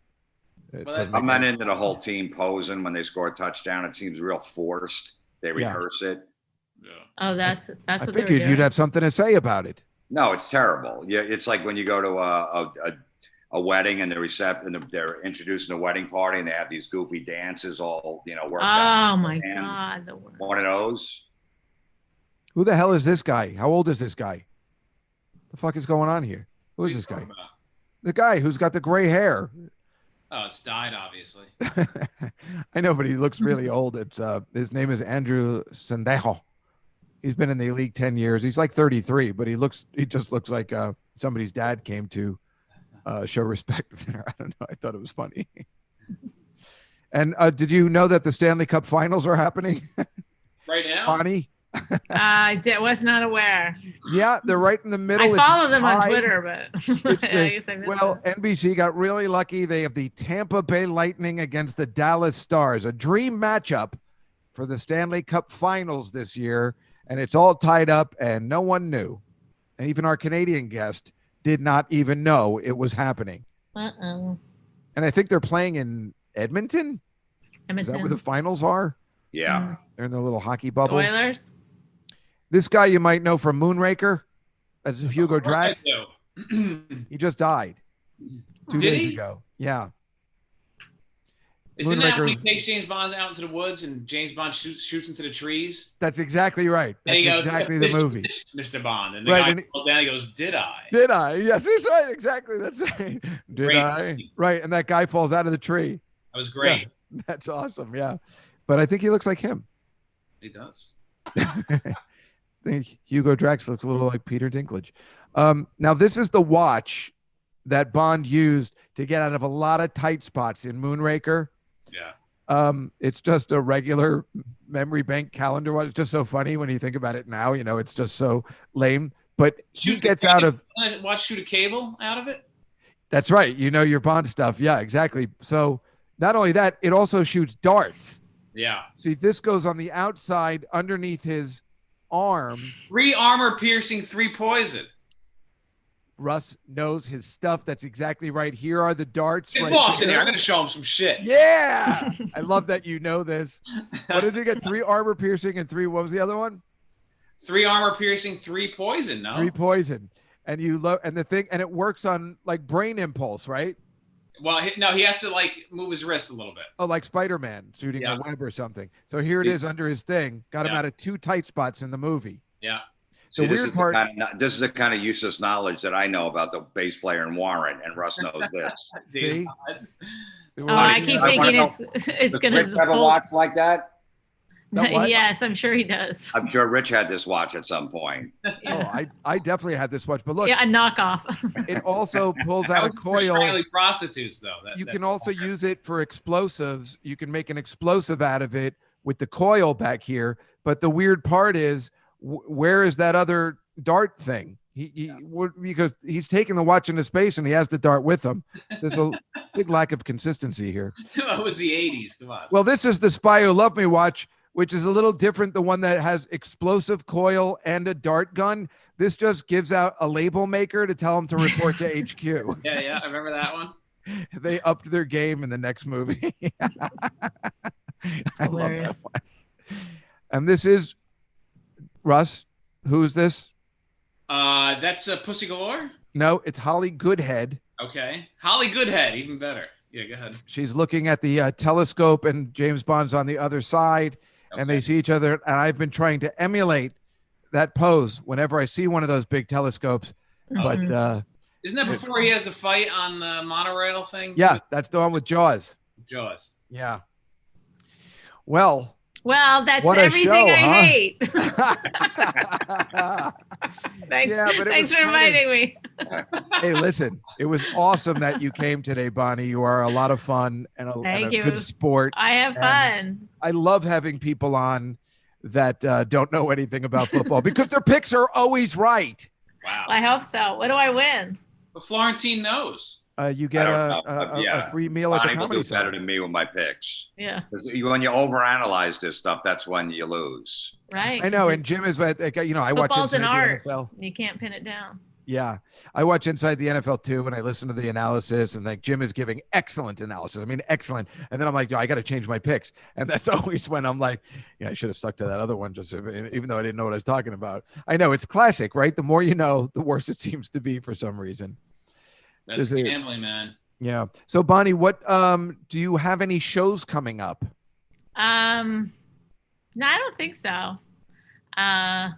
I'm not into the whole team posing when they score a touchdown. It seems real forced. They rehearse it. Yeah. Oh, that's what I figured you'd have something to say about it. No, it's terrible. Yeah, it's like when you go to a wedding and they're introducing a wedding party and they have these goofy dances all worked out. Oh my God, one of those. Who the hell is this guy? How old is this guy? The fuck is going on here? Who is this guy? The guy who's got the gray hair. Oh, it's dyed, obviously. I know, but he looks really old. It's his name is Andrew Sandejo. He's been in the league 10 years. He's like 33, but he just looks like somebody's dad came to show respect there. I don't know. I thought it was funny. And did you know that the Stanley Cup Finals are happening right now? Bonnie? I was not aware. Yeah, they're right in the middle. I follow them on Twitter, but I guess I missed it. NBC got really lucky. They have the Tampa Bay Lightning against the Dallas Stars, a dream matchup for the Stanley Cup Finals this year, and it's all tied up, and no one knew. And even our Canadian guest did not even know it was happening. Uh-oh. And I think they're playing in Edmonton. Is that where the finals are? Yeah. They're in their little hockey bubble. Oilers? This guy you might know from Moonraker. That's Hugo Drax. He just died 2 days ago. Yeah. Isn't that when he takes James Bond out into the woods and James Bond shoots into the trees? That's exactly right. That's exactly the movie. Mr. Bond. And the guy falls down and he goes, did I? Did I? Yes, he's right. Exactly. That's right. Did I? Right. And that guy falls out of the tree. That was great. Yeah, that's awesome. Yeah. But I think he looks like him. He does. I think Hugo Drax looks a little like Peter Dinklage. Now, this is the watch that Bond used to get out of a lot of tight spots in Moonraker. Yeah. It's just a regular memory bank calendar watch. It's just so funny when you think about it now. You know, it's just so lame. But he gets out of... Shoot a cable out of it? That's right. You know your Bond stuff. Yeah, exactly. So not only that, it also shoots darts. Yeah. See, this goes on the outside underneath his arm. 3 armor piercing, 3 poison. Russ knows his stuff. That's exactly right. Here are the darts. Hey, right boss in here. I'm going to show him some shit. Yeah. I love that you know this. What does he get? 3 armor piercing and 3. What was the other one? 3 armor piercing, 3 poison. No. 3 poison. And it works on like brain impulse, right? Well, he has to like move his wrist a little bit. Oh, like Spider-Man shooting a web or something. So here it is under his thing. Got him out of 2 tight spots in the movie. Yeah. The weird part. This is the kind of useless knowledge that I know about the bass player in Warren, and Russ knows this. See? I keep thinking it's going to have a watch like that. Yes, I'm sure he does. I'm sure Rich had this watch at some point. Oh, I definitely had this watch, but look, a knockoff. It also pulls out a coil. Prostitutes, though. You can also use it for explosives. You can make an explosive out of it with the coil back here. But the weird part is, where is that other dart thing? Because he's taking the watch into space and he has the dart with him. There's a big lack of consistency here. That was the 80s. Come on. Well, this is the Spy Who Loved Me watch, which is a little different. The one that has explosive coil and a dart gun. This just gives out a label maker to tell him to report to HQ. Yeah, I remember that one. They upped their game in the next movie. I love that one. And this is Russ. Who's this? That's Pussy Galore? No, it's Holly Goodhead. Okay. Holly Goodhead, even better. Yeah, go ahead. She's looking at the telescope and James Bond's on the other side, and they see each other. And I've been trying to emulate that pose whenever I see one of those big telescopes. But isn't that before he has a fight on the monorail thing? Yeah, that's the one with Jaws. Jaws. Yeah. Well, that's everything I hate. Thanks for reminding me. Hey, listen, it was awesome that you came today, Bonnie. You are a lot of fun and a good sport. I have fun. I love having people on that don't know anything about football because their picks are always right. Wow. I hope so. What do I win? But Florentine knows. You get a free meal at the Comedy Cellar. Better than me with my picks. Yeah. When you overanalyze this stuff, that's when you lose. Right. I know. And Jim is, I watch Inside the NFL. You can't pin it down. Yeah. I watch Inside the NFL too, and I listen to the analysis, and like Jim is giving excellent analysis. I mean, excellent. And then I'm like, I got to change my picks. And that's always when I'm like, I should have stuck to that other one, even though I didn't know what I was talking about. I know it's classic, right? The more you know, the worse it seems to be for some reason. That's gambling, man. Yeah. So Bonnie, what do you have any shows coming up? No, I don't think so. I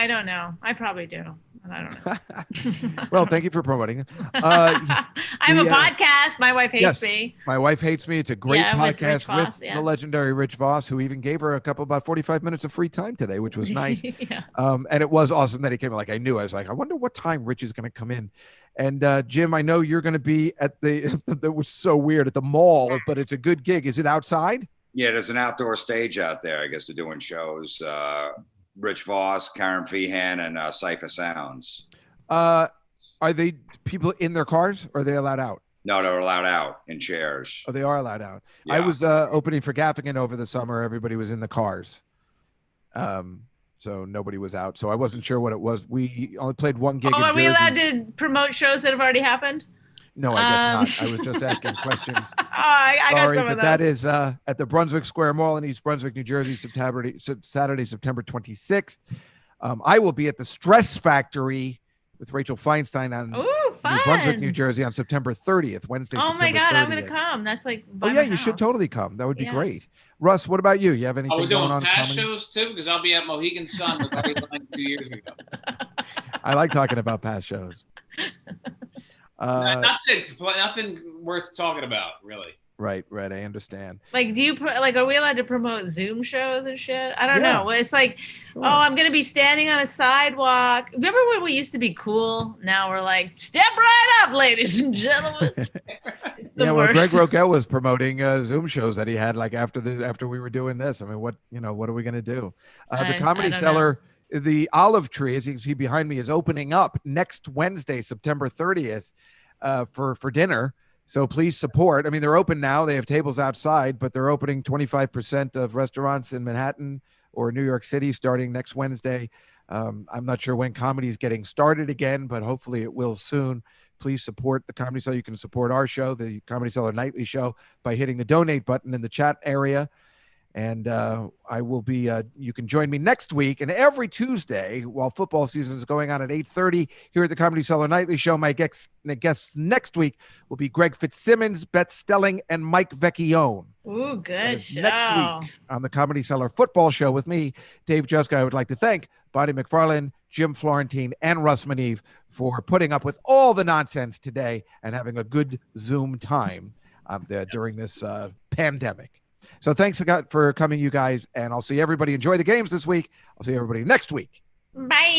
don't know. I probably do. I don't know. Well, thank you for promoting. I have a podcast. My wife hates me. My wife hates me. It's a great podcast with Voss, the legendary Rich Voss, who even gave her about 45 minutes of free time today, which was nice. And it was awesome that he came in. Like I knew, I was like, I wonder what time Rich is going to come in. And Jim, I know you're going to be at that was so weird, at the mall, but it's a good gig. Is it outside? Yeah, there's an outdoor stage out there. I guess they're doing shows. Rich Voss, Karen Feehan, and Cypher Sounds. Are they people in their cars, or are they allowed out? No, they're allowed out in chairs. Oh, they are allowed out. Yeah. I was opening for Gaffigan over the summer. Everybody was in the cars. So nobody was out. So I wasn't sure what it was. We only played one gig. Are we allowed to promote shows that have already happened? No, I guess not. I was just asking questions. I got some of those. That is at the Brunswick Square Mall in East Brunswick, New Jersey, Saturday, September 26th. I will be at the Stress Factory with Rachel Feinstein on New Brunswick, New Jersey on September 30th, Wednesday, Oh my God, 30th. I'm going to come. That's like you should totally come. That would be great. Russ, what about you? You have anything going on? We're doing past shows too, because I'll be at Mohegan Sun with everything 2 years ago. I like talking about past shows. Nothing worth talking about, really. Right. I understand. Like, are we allowed to promote Zoom shows and shit? I don't know. It's like, sure. I'm going to be standing on a sidewalk. Remember when we used to be cool? Now we're like, step right up, ladies and gentlemen. Well, Greg Roquette was promoting Zoom shows that he had like after we were doing this. I mean, what are we going to do? The Comedy Cellar, the Olive Tree, as you can see behind me, is opening up next Wednesday, September 30th, for dinner. So please support. I mean, they're open now. They have tables outside, but they're opening 25% of restaurants in Manhattan or New York City starting next Wednesday. I'm not sure when comedy is getting started again, but hopefully it will soon. Please support the Comedy Cellar. You can support our show, the Comedy Cellar Nightly Show, by hitting the donate button in the chat area. And I will be, you can join me next week and every Tuesday while football season is going on at 8:30 here at the Comedy Cellar Nightly Show. My guests next week will be Greg Fitzsimmons, Beth Stelling, and Mike Vecchione. Ooh, good show. Next week on the Comedy Cellar Football Show with me, Dave Juskow. I would like to thank Bonnie McFarlane, Jim Florentine, and Russ Meneve for putting up with all the nonsense today and having a good Zoom time during this pandemic. So thanks for coming, you guys, and I'll see everybody. Enjoy the games this week. I'll see everybody next week. Bye.